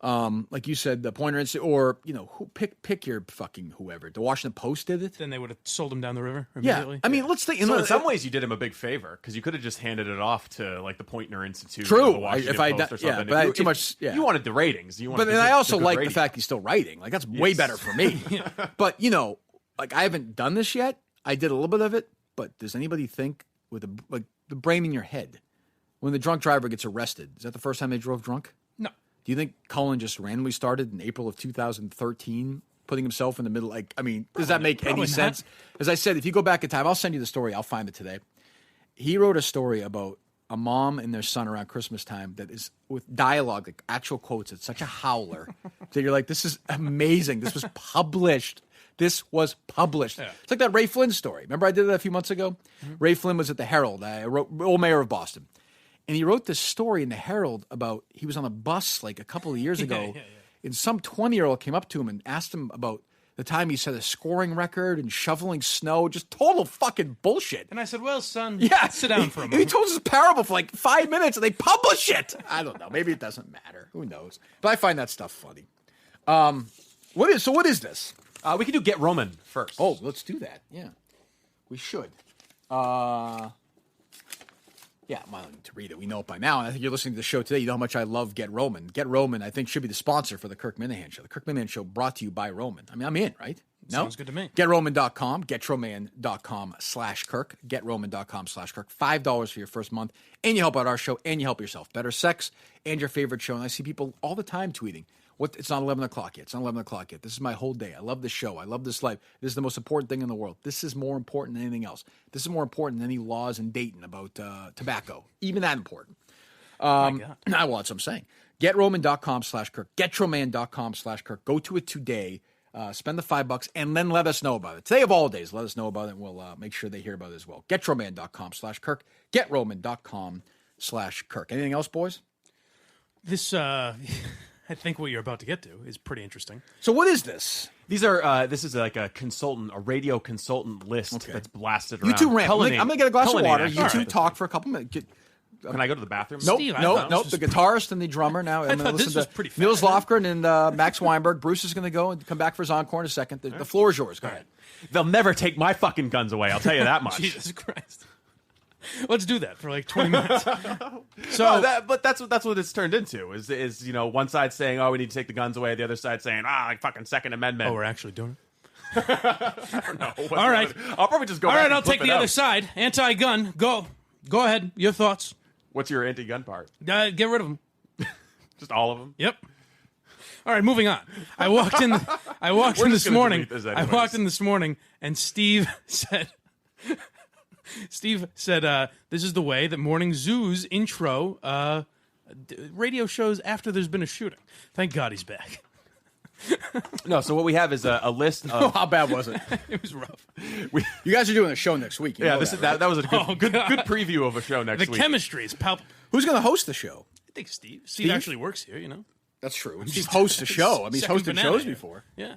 Like you said, the Poynter Institute, or who pick your fucking whoever. The Washington Post did it. Then they would have sold him down the river immediately. Yeah, I mean, let's think. So in some ways, you did him a big favor because you could have just handed it off to like the Poynter Institute. True. Or the Washington Post or something. Yeah, but I had too much. Yeah. You wanted the ratings. But then I also like the fact he's still writing. Like that's way better for me. But like I haven't done this yet. I did a little bit of it. But does anybody think with the brain in your head when the drunk driver gets arrested? Is that the first time they drove drunk? No. Do you think Cullen just randomly started in April of 2013 putting himself in the middle? Like, I mean, does that make any probably sense? As I said, if you go back in time, I'll send you the story. I'll find it today. He wrote a story about a mom and their son around Christmas time that is with dialogue, like actual quotes. It's such a howler that you're like, this is amazing. This was published. It's like that Ray Flynn story. Remember I did that a few months ago? Mm-hmm. Ray Flynn was at the Herald, old mayor of Boston. And he wrote this story in the Herald about he was on a bus like a couple of years ago. And some 20-year-old came up to him and asked him about the time he set a scoring record and shoveling snow, just total fucking bullshit. And I said, well, son, yeah, sit down for a moment. He told us this parable for like 5 minutes and they publish it. I don't know. Maybe it doesn't matter. Who knows? But I find that stuff funny. What is this? We can do Get Roman first. Oh, let's do that. Yeah, we should. Yeah, I'm not to read it. We know it by now. And I think you're listening to the show today. You know how much I love Get Roman. Get Roman, I think, should be the sponsor for the Kirk Minihane Show. The Kirk Minihane Show brought to you by Roman. I mean, I'm in, right? No? Sounds good to me. GetRoman.com, GetRoman.com/Kirk, GetRoman.com/Kirk. $5 for your first month. And you help out our show, and you help yourself. Better sex and your favorite show. And I see people all the time tweeting, it's not 11 o'clock yet. It's not 11 o'clock yet. This is my whole day. I love this show. I love this life. This is the most important thing in the world. This is more important than anything else. This is more important than any laws in Dayton about tobacco. Even that important. My God. Well, that's what I'm saying. GetRoman.com/Kirk. GetRoman.com/Kirk. Go to it today. Spend the $5 and then let us know about it. Today of all days, let us know about it and we'll make sure they hear about it as well. GetRoman.com/Kirk. GetRoman.com/Kirk. Anything else, boys? This, I think what you're about to get to is pretty interesting. So what is this? These are this is like a radio consultant list that's blasted around. You two rant. I'm going to get a glass of water. You two talk for a couple minutes. Can I go to the bathroom? Nope, Steve, nope. The guitarist and the drummer now. I'm going to listen to Niels Lofgren and Max Weinberg. Bruce is going to go and come back for his encore in a second. The floor is yours. Go ahead. They'll never take my fucking guns away. I'll tell you that much. Jesus Christ. Let's do that for like 20 minutes. But that's what it's turned into. Is one side saying, "Oh, we need to take the guns away," the other side saying, like fucking Second Amendment. Oh, we're actually doing it. I don't know. All right, I'll probably just go. All back right, and I'll take the other side. Anti-gun. Go ahead. Your thoughts. What's your anti-gun part? Get rid of them. Just all of them. Yep. All right, moving on. I walked in this morning. I walked in this morning, and Steve said. This is the way that morning zoos intro radio shows after there's been a shooting. Thank God he's back. No, so what we have is a list of... How bad was it? It was rough. You guys are doing a show next week. That was a good preview of a show next week. The chemistry is palpable. Who's going to host the show? I think Steve. Steve actually works here, you know. That's true. Steve hosts a show. I mean, he's hosted shows before. Yeah.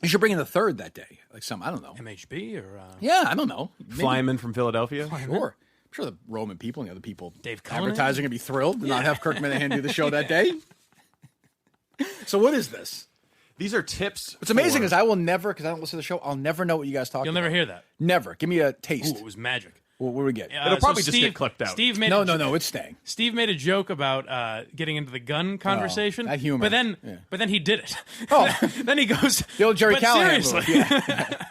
You should bring in the third that day. Like I don't know. MHB or... Yeah, I don't know. Flyman from Philadelphia? Sure. I'm sure the Roman people and the other people Dave Cullen advertising going to be thrilled to not have Kirk Minihane do the show that day. So what is this? These are tips. What's amazing is I will never, because I don't listen to the show, I'll never know what you guys talk about. You'll never hear that. Never. Give me a taste. Ooh, it was magic. What do we get? It'll probably just get clipped out. Steve made no, it's staying. Steve made a joke about getting into the gun conversation. That humor. But then he did it. Oh. Then he goes, the old Jerry Callahan seriously. Yeah.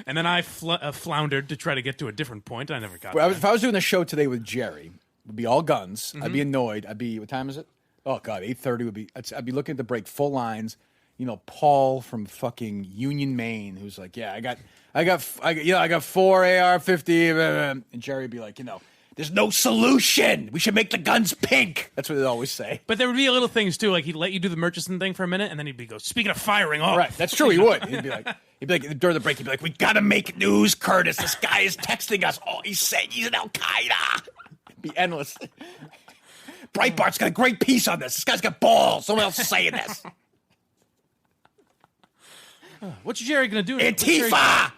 And then I floundered to try to get to a different point. I never got if I was doing a show today with Jerry, it would be all guns. I'd be annoyed. What time is it? Oh, God, 8:30 would be, I'd be looking to break full lines. You know, Paul from fucking Union, Maine, who's like, yeah, I got 4 AR-50, and Jerry would be like, there's no solution. We should make the guns pink. That's what they'd always say. But there would be little things too, like he'd let you do the Murchison thing for a minute, and then he'd go, speaking of firing off. Right, that's true. He would. He'd be like during the break, he'd be like, we gotta make news, Curtis. This guy is texting us. Oh, he's saying he's an Al Qaeda. It'd be endless. Breitbart's got a great piece on this. This guy's got balls. Someone else is saying this. What's Jerry gonna do? Antifa.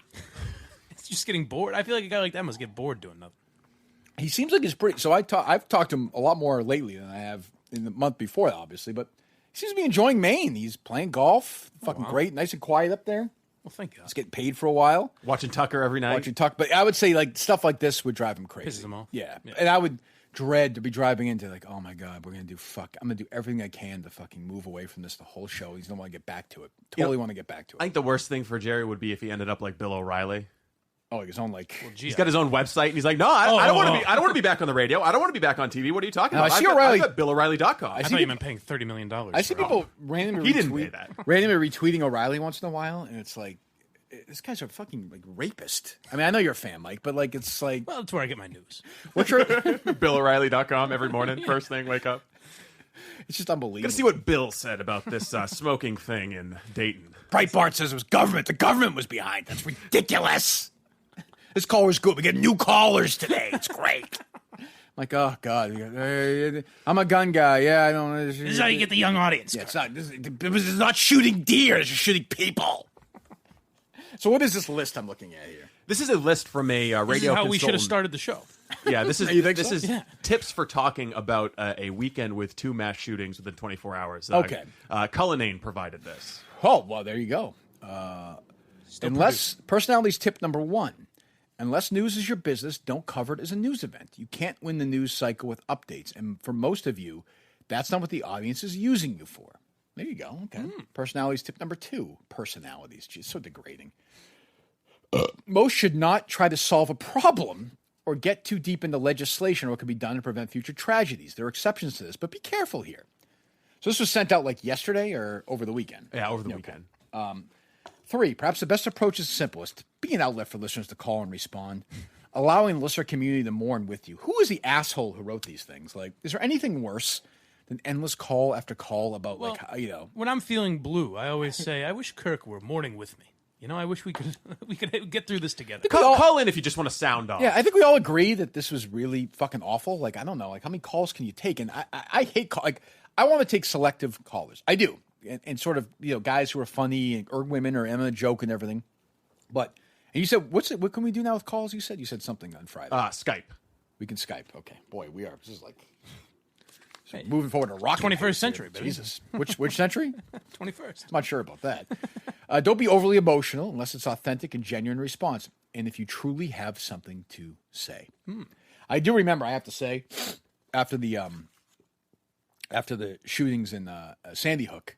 It's just getting bored. I feel like a guy like that must get bored doing nothing. He seems like he's pretty. So I've talked to him a lot more lately than I have in the month before, obviously. But he seems to be enjoying Maine. He's playing golf. Fucking great, nice and quiet up there. Well, thank God. He's getting paid for a while. Watching Tucker every night. But I would say like stuff like this would drive him crazy. Pisses him off. Yeah, and I would dread to be driving into like, oh my God, I'm gonna do everything I can to fucking move away from this the whole show. He's don't want to get back to it. Totally want to get back to it. I think the worst thing for Jerry would be if he ended up like Bill O'Reilly. Oh, his own like. Well, he's got his own website, and he's like, no, I don't want to be. I don't want to be back on the radio. I don't want to be back on TV. What are you talking about? I see O'Reilly. I've got BillO'Reilly.com. I thought you meant paying $30 million. I see people randomly He didn't pay that. randomly retweeting O'Reilly once in a while, and it's like, this guy's a fucking like rapist. I mean, I know you're a fan, Mike, but like, it's like, Well, that's where I get my news. what's your? BillO'Reilly.com every morning, first thing, wake up. It's just unbelievable. Gotta see what Bill said about this smoking thing in Dayton. Breitbart says it was government. The government was behind. That's ridiculous. This call was good. We get new callers today. It's great. I'm like, oh God, I'm a gun guy. Yeah, I don't. This is how you get the young audience. Yeah, it's not. This is not shooting deer. It's just shooting people. So what is this list I'm looking at here? This is a list from a radio. This is how we should have consultant. started the show. Yeah, this is You think this so? is Yeah. tips for talking about a weekend with 2 mass shootings within 24 hours. Okay. Cullinane provided this. Oh well, there you go. Personalities tip number 1. Unless news is your business, don't cover it as a news event. You can't win the news cycle with updates. And for most of you, that's not what the audience is using you for. There you go. Okay. Personalities tip number 2. Personalities. Geez, so degrading. Most should not try to solve a problem or get too deep into legislation or what can be done to prevent future tragedies. There are exceptions to this, but be careful here. So this was sent out like yesterday or over the weekend? Yeah, over the weekend. 3, perhaps the best approach is simplest. Be an outlet for listeners to call and respond, allowing the listener community to mourn with you. Who is the asshole who wrote these things? Like, is there anything worse than endless call after call about, When I'm feeling blue, I always say, I wish Kirk were mourning with me. You know, I wish we could get through this together. Call in if you just want to sound off. Yeah, I think we all agree that this was really fucking awful. Like, I don't know, like how many calls can you take? And I hate call. Like, I want to take selective callers. I do, and sort of guys who are funny or women or a joke and everything. But and you said what can we do now with calls? You said something on Friday. Skype. We can Skype. Okay, boy, we are. This is like moving forward to rocket. 21st century, baby. Jesus, which century? 21st. I'm not sure about that. Don't be overly emotional unless it's authentic and genuine response, and if you truly have something to say. I do remember. I have to say, after the shootings in Sandy Hook,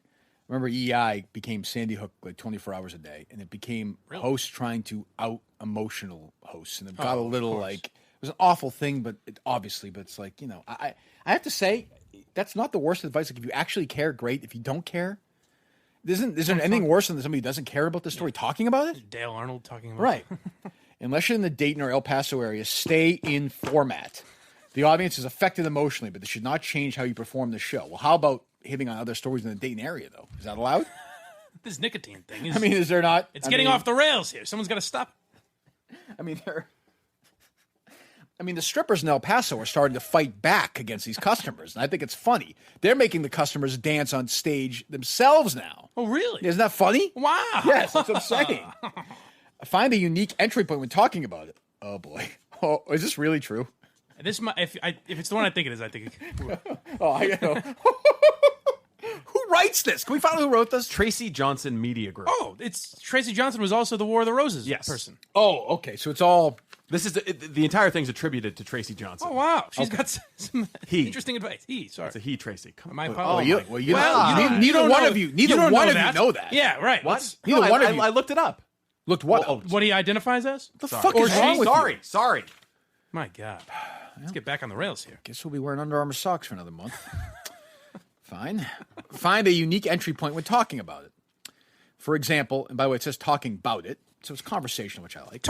remember EI became Sandy Hook like 24 hours a day, and it became hosts trying to out emotional hosts, and it got a little like it was an awful thing, but it's like I have to say that's not the worst advice. Like if you actually care, great. If you don't care. Is there anything worse than somebody who doesn't care about the story talking about it? Dale Arnold talking about it. Right. Unless you're in the Dayton or El Paso area, stay in format. The audience is affected emotionally, but this should not change how you perform the show. Well, how about hitting on other stories in the Dayton area, though? Is that allowed? This nicotine thing. Is there not? It's getting off the rails here. Someone's got to stop. The strippers in El Paso are starting to fight back against these customers, and I think it's funny. They're making the customers dance on stage themselves now. Oh, really? Isn't that funny? Wow. Yes, that's what I'm saying. Find a unique entry point when talking about it. Oh, boy. Oh, is this really true? This if it's the one I think it is, I think. I know. Who writes this? Can we find out who wrote this? Tracy Johnson Media Group. Oh, it's Tracy Johnson was also the War of the Roses person. Oh, okay. So it's all. This is the entire thing's attributed to Tracy Johnson. Oh wow, she's got some interesting advice. Sorry, it's a he, Tracy. My apologies. Neither one of you know that. Yeah, right. What? Neither one of you. I looked it up. Looked what? up? What he identifies as? The fuck is wrong with you? Sorry. My God. Let's get back on the rails here. Guess we'll be wearing Under Armour socks for another month. Fine. Find a unique entry point when talking about it. For example, and by the way, it says talking about it, so it's conversation, which I like.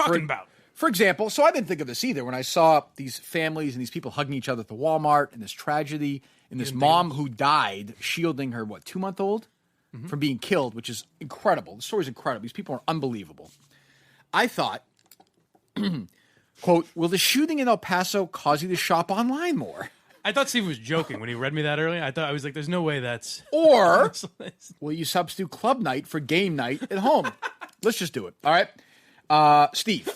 For example, so I didn't think of this either when I saw these families and these people hugging each other at the Walmart and this tragedy and this mom who died shielding her, 2-month-old from being killed, which is incredible. The story's incredible. These people are unbelievable. I thought, quote, will the shooting in El Paso cause you to shop online more? I thought Steve was joking when he read me that earlier. I was like, there's no way that's... Or will you substitute club night for game night at home? Let's just do it. All right. Steve.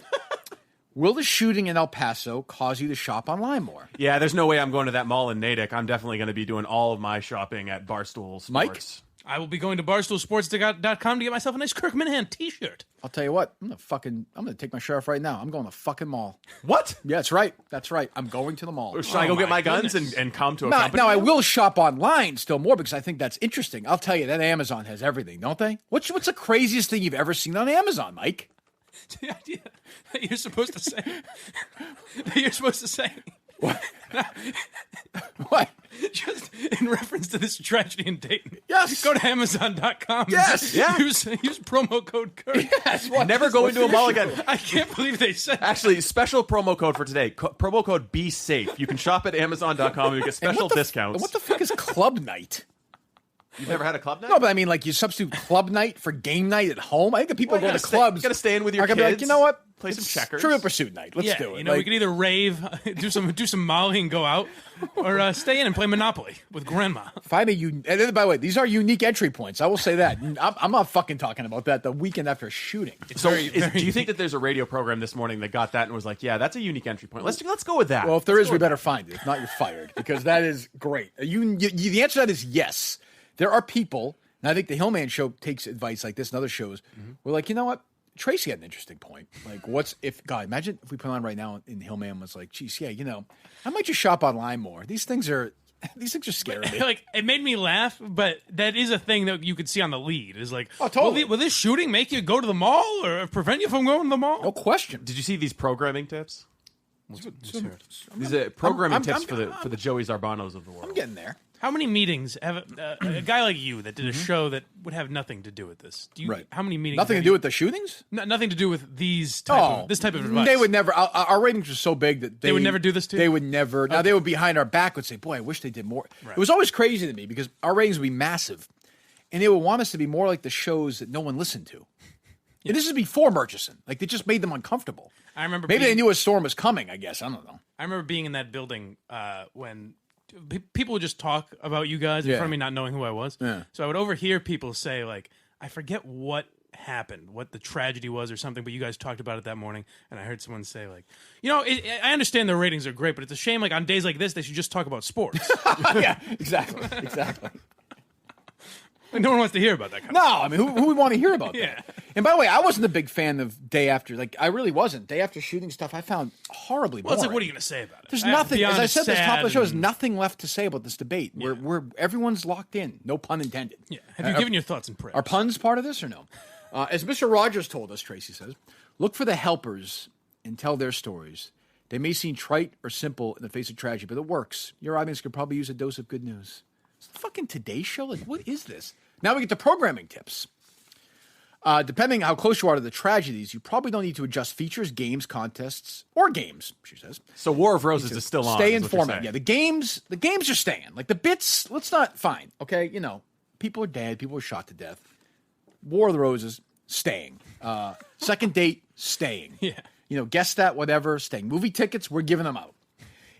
Will the shooting in El Paso cause you to shop online more? Yeah, there's no way I'm going to that mall in Natick. I'm definitely going to be doing all of my shopping at Barstool Sports. Mike? I will be going to barstoolsports.com to get myself a nice Kirk Minihane t-shirt. I'll tell you what, I'm gonna take my shirt off right now. I'm going to the fucking mall. What? Yeah, that's right. That's right. I'm going to the mall. Should I go get my guns and come to a company? Now, I will shop online still more because I think that's interesting. I'll tell you, that Amazon has everything, don't they? What's the craziest thing you've ever seen on Amazon, Mike? The idea that you're supposed to say. What? What? Just in reference to this tragedy in Dayton. Yes. Go to Amazon.com. Yes. Yeah. Use promo code Kirk. Yes. What? Never go into a mall again. I can't believe they said that. Actually, special promo code for today. Promo code Be Safe. You can shop at Amazon.com and you get special discounts. What the fuck is club night? You've never had a club night? No, but I mean, like, you substitute club night for game night at home. I think the people who go to clubs. You got to stay in with your are gonna kids. be like, you know what? Play some checkers. Trivial Pursuit night. Let's do it. You know, we could either rave, do some Molly and go out, or stay in and play Monopoly with Grandma. Find a and then, by the way, these are unique entry points. I will say that. I'm not fucking talking about that the weekend after a shooting. Do you think that there's a radio program this morning that got that and was like, yeah, that's a unique entry point. Let's go with that. Well, if there is, we better find it. If not, you're fired, because that is great. The answer to that is yes. There are people, and I think the Hillman Show takes advice like this and other shows. We're like, you know what? Tracy had an interesting point. Like, God, imagine if we put on right now and Hillman was like, geez, yeah, you know, I might just shop online more. These things are scary me. Like, it made me laugh, but that is a thing that you could see on the lead. Is like, oh, totally. Will this shooting make you go to the mall or prevent you from going to the mall? No question. Did you see these programming tips? These are programming tips for the Joey Zarbanos of the world. I'm getting there. How many meetings have a guy like you that did a show that would have nothing to do with this? How many meetings? Nothing to do with the shootings? Nothing to do with this type of advice. They would never. Our ratings were so big that they would never do this to you? They would never. Okay. Now, they would behind our back would say, boy, I wish they did more. Right. It was always crazy to me because our ratings would be massive. And they would want us to be more like the shows that no one listened to. Yeah. And this is before Murchison. Like, they just made them uncomfortable. I remember Maybe they knew a storm was coming, I guess. I don't know. I remember being in that building when people would just talk about you guys in front of me, not knowing who I was. Yeah. So I would overhear people say, like, I forget what happened, what the tragedy was or something, but you guys talked about it that morning, and I heard someone say, like, you know, I understand their ratings are great, but it's a shame, like, on days like this, they should just talk about sports. Yeah, exactly. No one wants to hear about that kind of stuff. No, I mean, who would want to hear about Yeah. that? And by the way, I wasn't a big fan of day after. Like, I really wasn't. Day after shooting stuff, I found horribly boring. Well, it's like, what are you going to say about it? There's nothing. As I said at the top of the show, there's and- nothing left to say about this debate. Yeah. Everyone's locked in. No pun intended. Yeah. Have you given your thoughts and prayers? Are puns part of this or no? As Mr. Rogers told us, Tracy says, look for the helpers and tell their stories. They may seem trite or simple in the face of tragedy, but it works. Your audience could probably use a dose of good news. It's the fucking Today Show? Like, what is this? Now we get to programming tips. Depending how close you are to the tragedies, you probably don't need to adjust features, games, contests, or games, she says. So War of Roses is still on. Stay in format. Yeah, the games are staying. Like, the bits, let's not, fine. Okay, you know, people are dead, people are shot to death. War of the Roses, staying. Second date, staying. Yeah. You know, guess that, whatever, staying. Movie tickets, we're giving them out.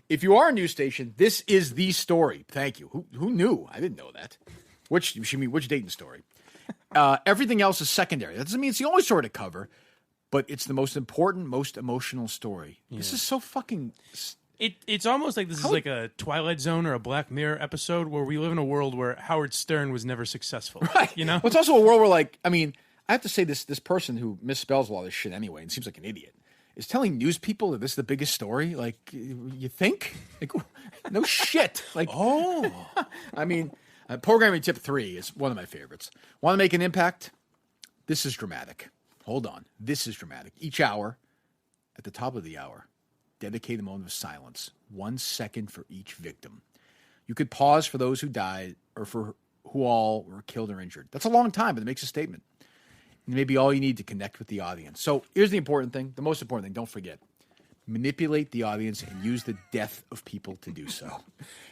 If you are a news station, this is the story. Thank you. Who knew? I didn't know that. Which Dayton story? Everything else is secondary. That doesn't mean it's the only story to cover, but it's the most important, most emotional story. Yeah. This is so fucking... It's almost like this is like a Twilight Zone or a Black Mirror episode where we live in a world where Howard Stern was never successful. Right. You know? Well, it's also a world where, like, I mean, I have to say this person who misspells a lot of this shit anyway and seems like an idiot is telling news people that this is the biggest story. Like, you think? Like, no shit. Like, I mean... programming tip 3 is one of my favorites. Want to make an impact? This is dramatic. Hold on. This is dramatic. Each hour, at the top of the hour, dedicate a moment of silence. 1 second for each victim. You could pause for those who died or for who all were killed or injured. That's a long time, but it makes a statement. And maybe all you need to connect with the audience. So here's the important thing. The most important thing, don't forget. Manipulate the audience and use the death of people to do so.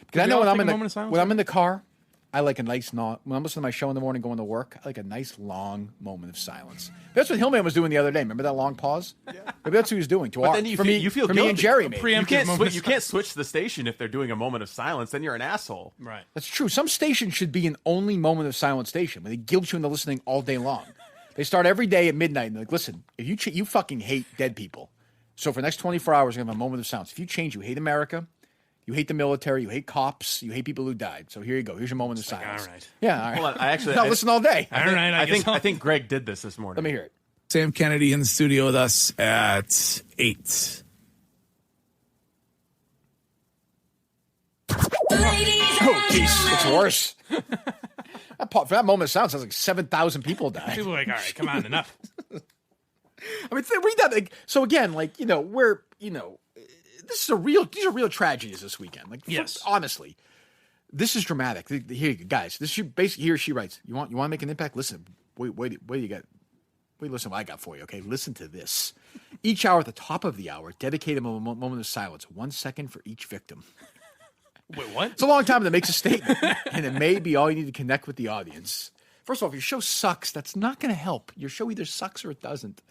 Because I know when I'm in the car, I like a nice, when I'm listening to my show in the morning going to work, I like a nice long moment of silence. That's what Hillman was doing the other day. Remember that long pause? Yeah. Maybe that's what he was doing. But then you feel for guilty. Me and Jerry. You can't switch the station if they're doing a moment of silence. Then you're an asshole. Right. That's true. Some stations should be an only moment of silence station where they guilt you into listening all day long. They start every day at midnight and they're like, listen, if you fucking hate dead people, so for the next 24 hours, we're going to have a moment of silence. If you change, you hate America. You hate the military. You hate cops. You hate people who died. So here you go. Here's your moment of silence. All right. Yeah. All right. Hold on. I listen all day. I think Greg did this morning. Let me hear it. Sam Kennedy in the studio with us at 8. Oh, geez. It's worse. For that moment of silence, sounds like 7,000 people died. People are like, all right, come on, enough. I mean, read that. Like, so again, like, we're, these are real tragedies this weekend. Like, yes, honestly, this is dramatic. Here, guys, this is basically, he or she writes, you want to make an impact? Listen, wait, you got? Wait, listen, what I got for you. Okay, listen to this. Each hour at the top of the hour, dedicate a moment of silence, 1 second for each victim. Wait, what? It's a long time that makes a statement, and it may be all you need to connect with the audience. First of all, if your show sucks, that's not going to help. Your show either sucks or it doesn't.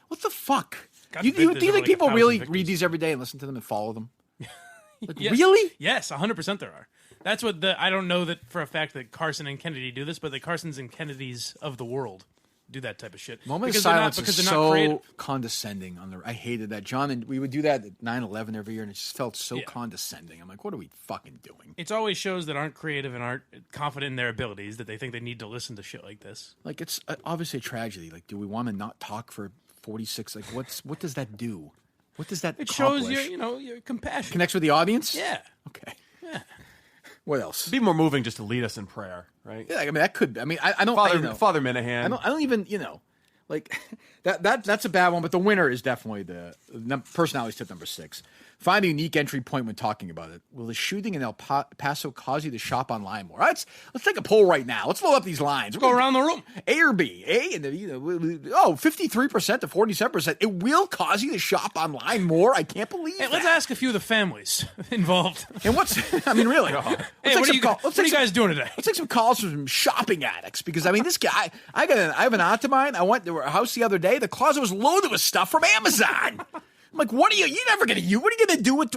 What the fuck? Do you think people really read these every day and listen to them and follow them? Like, yes. Really? Yes, 100% there are. That's what I don't know that for a fact that Carson and Kennedy do this, but the Carsons and Kennedys of the world do that type of shit. Moment of silence is so condescending. I hated that. John, and we would do that at 9/11 every year, and it just felt so condescending. I'm like, what are we fucking doing? It's always shows that aren't creative and aren't confident in their abilities that they think they need to listen to shit like this. Like, it's obviously a tragedy. Like, do we want to not talk for 46? Like, what does that do? What does that accomplish? Shows your compassion. Connects with the audience? Yeah. Okay. Yeah. What else? It'd be more moving just to lead us in prayer, right? Yeah, I mean, that could. I mean, I don't. Father Minihane. I don't even. Like that's a bad one. But the winner is definitely the personality tip number 6. Find a unique entry point when talking about it. Will the shooting in El Paso cause you to shop online more? Let's take a poll right now. Let's load up these lines. Go around the room. A or B? A and 53% to 47%. It will cause you to shop online more. I can't believe that. Let's ask a few of the families involved. And I mean, really? Hey, what are you guys doing today? Let's take some calls from some shopping addicts because I mean, this guy. I have an aunt of mine. I went to her house the other day. The closet was loaded with stuff from Amazon. I'm like, what are you never going to use? What are you going to do with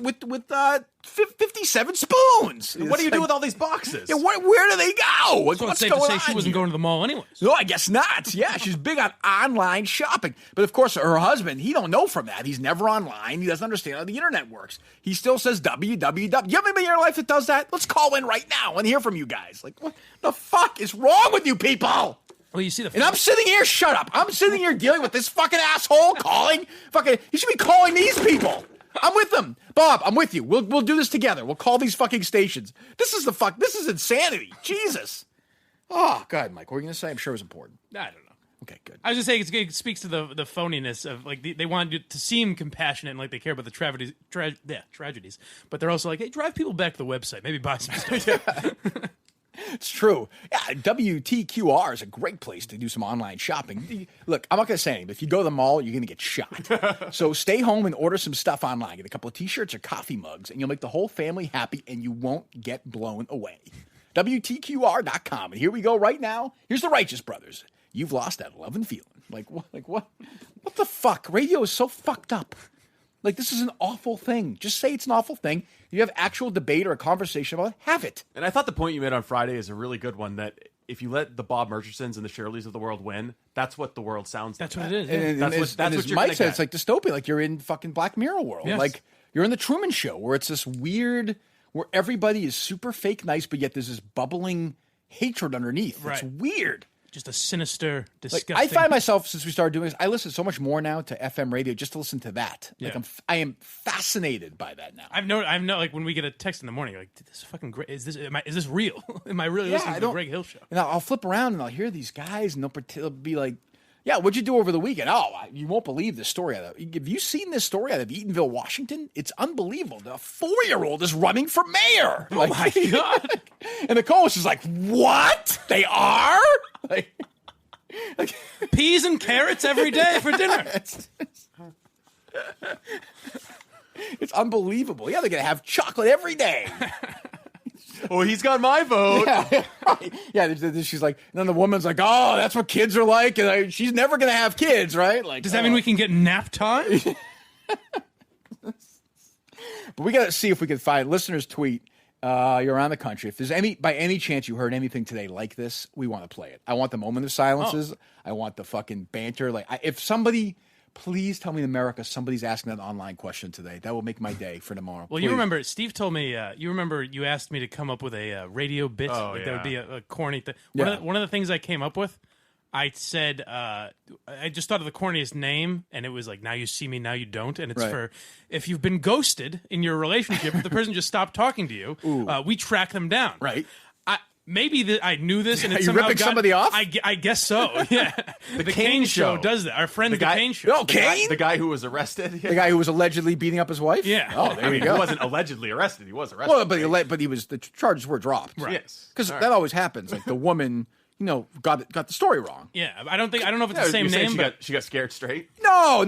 57 spoons? What do you do with all these boxes? Yeah, where do they go? What's safe going to say on she wasn't here? going to the mall anyways. No, I guess not. Yeah, she's big on online shopping. But of course, her husband, he don't know from that. He's never online. He doesn't understand how the internet works. He still says www. You have anybody in your life that does that? Let's call in right now and hear from you guys. Like, what the fuck is wrong with you people? Well, you see and I'm sitting here, shut up. I'm sitting here dealing with this fucking asshole calling. You should be calling these people. I'm with them. Bob, I'm with you. We'll do this together. We'll call these fucking stations. This is insanity. Jesus. Oh, go ahead, Mike. What were you going to say? I'm sure it was important. I don't know. Okay, good. I was just saying it speaks to the phoniness of like they want you to seem compassionate and like they care about the tragedies, but they're also like, hey, drive people back to the website. Maybe buy some stuff. It's true. Yeah, WTQR is a great place to do some online shopping. Look, I'm not going to say anything, but if you go to the mall, you're going to get shot. So stay home and order some stuff online. Get a couple of T-shirts or coffee mugs, and you'll make the whole family happy, and you won't get blown away. WTQR.com. And here we go right now. Here's the Righteous Brothers. You've lost that love and feeling. Like what? What the fuck? Radio is so fucked up. Like, this is an awful thing. Just say it's an awful thing. You have actual debate or a conversation about it, have it. And I thought the point you made on Friday is a really good one, that if you let the Bob Murchisons and the Shirleys of the world win, that's what the world sounds like. That's what it is. Yeah. That's what you're Mike said, get. it's like dystopia. Like, you're in fucking Black Mirror world. Yes. Like, you're in the Truman Show, where it's this weird, where everybody is super fake nice, but yet there's this bubbling hatred underneath. Right. It's weird. Just a sinister, disgusting. Like, I find myself, since we started doing this, I listen so much more now to FM radio just to listen to that. Yeah. Like, I am fascinated by that now. I've known, like when we get a text in the morning, like, this is fucking great. Is this real? Am I really listening to the Greg Hill Show? And I'll flip around and I'll hear these guys and they'll be like, yeah, what'd you do over the weekend? Oh, you won't believe this story. Have you seen this story out of Eatonville, Washington? It's unbelievable. The 4-year-old is running for mayor. Oh, my God. And the co-host is like, what? They are? Like, peas and carrots every day for dinner. It's unbelievable. Yeah, they're going to have chocolate every day. Well, he's got my vote. Yeah, right. Yeah, she's like, and then the woman's like, oh, that's what kids are like. And she's never going to have kids, right? Like, does that mean we can get nap time? But we got to see if we can find listeners' tweet. You're around the country. If there's by any chance you heard anything today like this, we want to play it. I want the moment of silences. I want the fucking banter. Like, if somebody, please tell me in America, somebody's asking that online question today. That will make my day for tomorrow. Well, please. you remember, Steve told me, you asked me to come up with a radio bit. Oh, That would be a corny thing. Yeah. One of the things I came up with, I said, I just thought of the corniest name, and it was like, now you see me, now you don't. And it's Right. for, if you've been ghosted in your relationship, if the person just stopped talking to you, we track them down. Right. maybe I knew this, and Are it you somehow ripping got, somebody off? I guess so. Yeah, the Kane Show does that. Our friend, the Kane Show. Oh, Kane, the guy who was arrested, the guy who was allegedly beating up his wife. Yeah. Oh, there you go. He wasn't allegedly arrested. He was arrested. Well, but he was. The charges were dropped. Right. Yes, because that always happens. Like the woman, got the story wrong. Yeah, I don't know if it's the same name, but she got scared straight. No.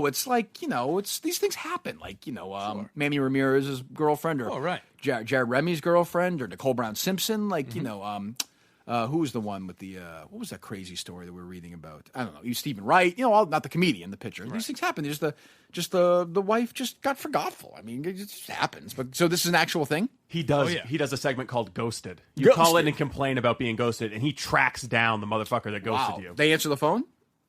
It's like it's these things happen. Like Mamie Ramirez's girlfriend, or Jared Remy's girlfriend, or Nicole Brown Simpson. Like who was the one with the what was that crazy story that we were reading about? I don't know. You Stephen Wright. Not the comedian, the pitcher. Right. These things happen. The wife just got forgetful. I mean, it just happens. But so this is an actual thing. He does. Oh, yeah. He does a segment called Ghosted. You call in and complain about being ghosted, and he tracks down the motherfucker that ghosted you. They answer the phone?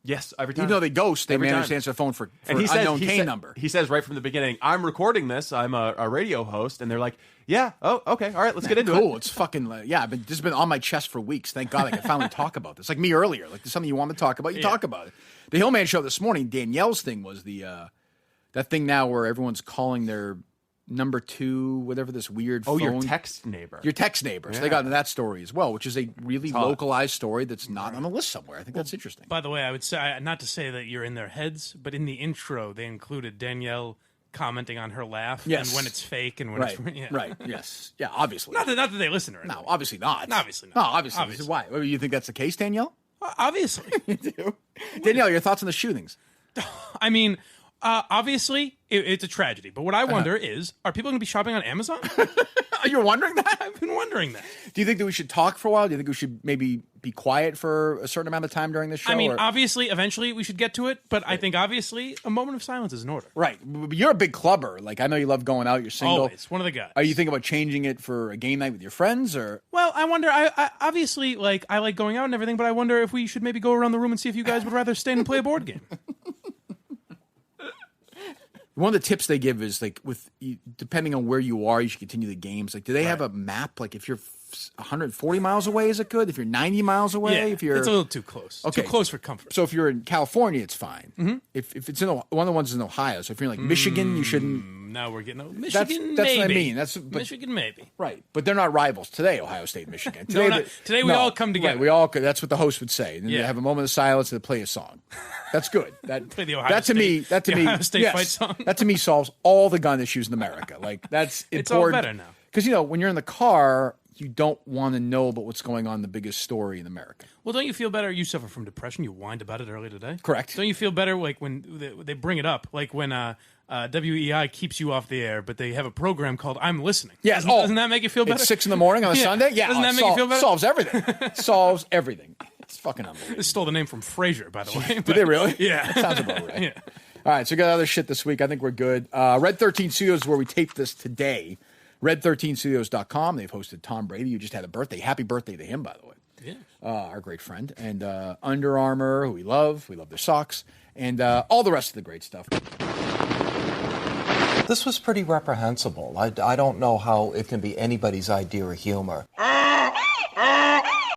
Yes, every time. Even though they ghost, they Every manage time. to answer the phone for and he unknown says, Kane number. He says right from the beginning, I'm recording this. I'm a radio host. And they're like, yeah, oh, okay, all right, let's get into it. Cool, it's fucking, this has been on my chest for weeks. Thank God I can finally talk about this. Like me earlier. Like there's something you want to talk about, you talk about it. The Hillman Show this morning, Danielle's thing was that thing now where everyone's calling their number 2, whatever this weird phone. Your text neighbor. Your text neighbor. So they got into that story as well, which is a really localized story that's not on the list somewhere. I think that's interesting. By the way, I would say, not to say that you're in their heads, but in the intro, they included Danielle commenting on her laugh and when it's fake and when it's right. Yes. Yeah, obviously. Not that they listen to her. No, obviously not. Obviously not. No, obviously. Why? You think that's the case, Danielle? Obviously. You do. Danielle, your thoughts on the shootings? I mean, obviously, it's a tragedy. But what I wonder is, are people going to be shopping on Amazon? You're wondering that? I've been wondering that. Do you think that we should talk for a while? Do you think we should maybe be quiet for a certain amount of time during this show? I mean, obviously, eventually we should get to it. But I think, obviously, a moment of silence is in order. Right. But you're a big clubber. Like, I know you love going out. You're single. Always. One of the guys. Are you thinking about changing it for a game night with your friends? Or Well, I wonder. I obviously, I like going out and everything, but I wonder if we should maybe go around the room and see if you guys would rather stay and play a board game. One of the tips they give is depending on where you are, you should continue the games. Like, do they have a map? Like, if you're 140 miles away, is it good? If you're 90 miles away, it's a little too close. Okay. Too close for comfort. So if you're in California, it's fine. Mm-hmm. If it's in one of the ones is in Ohio, so if you're in Michigan, you shouldn't. Now we're getting Michigan. That's maybe. what I mean. Michigan, maybe. Right, but they're not rivals today. Ohio State and Michigan. Today we all come together. Right, we all. That's what the host would say. And then they have a moment of silence and they play a song. That's good. Play the Ohio State fight song. That to me solves all the gun issues in America. Like that's important. It's all better now. Because when you're in the car, you don't want to know about what's going on in the biggest story in America. Well, don't you feel better? You suffer from depression. You whined about it earlier today. Correct. Don't you feel better like when they bring it up, like when WEI keeps you off the air, but they have a program called I'm Listening? Yeah. Doesn't that make you feel better? It's 6 a.m. on a Sunday? Yeah. Doesn't that make you feel better? Solves everything. Solves everything. It's fucking unbelievable. This stole the name from Frasier, by the way. Did they really? Yeah. That sounds about right. Yeah. All right, so we got other shit this week. I think we're good. Red 13 Studios is where we taped this today. Red13studios.com. They've hosted Tom Brady, who just had a birthday. Happy birthday to him, by the way. Yeah. Our great friend. And Under Armour, who we love. We love their socks. And all the rest of the great stuff. This was pretty reprehensible. I don't know how it can be anybody's idea of humor.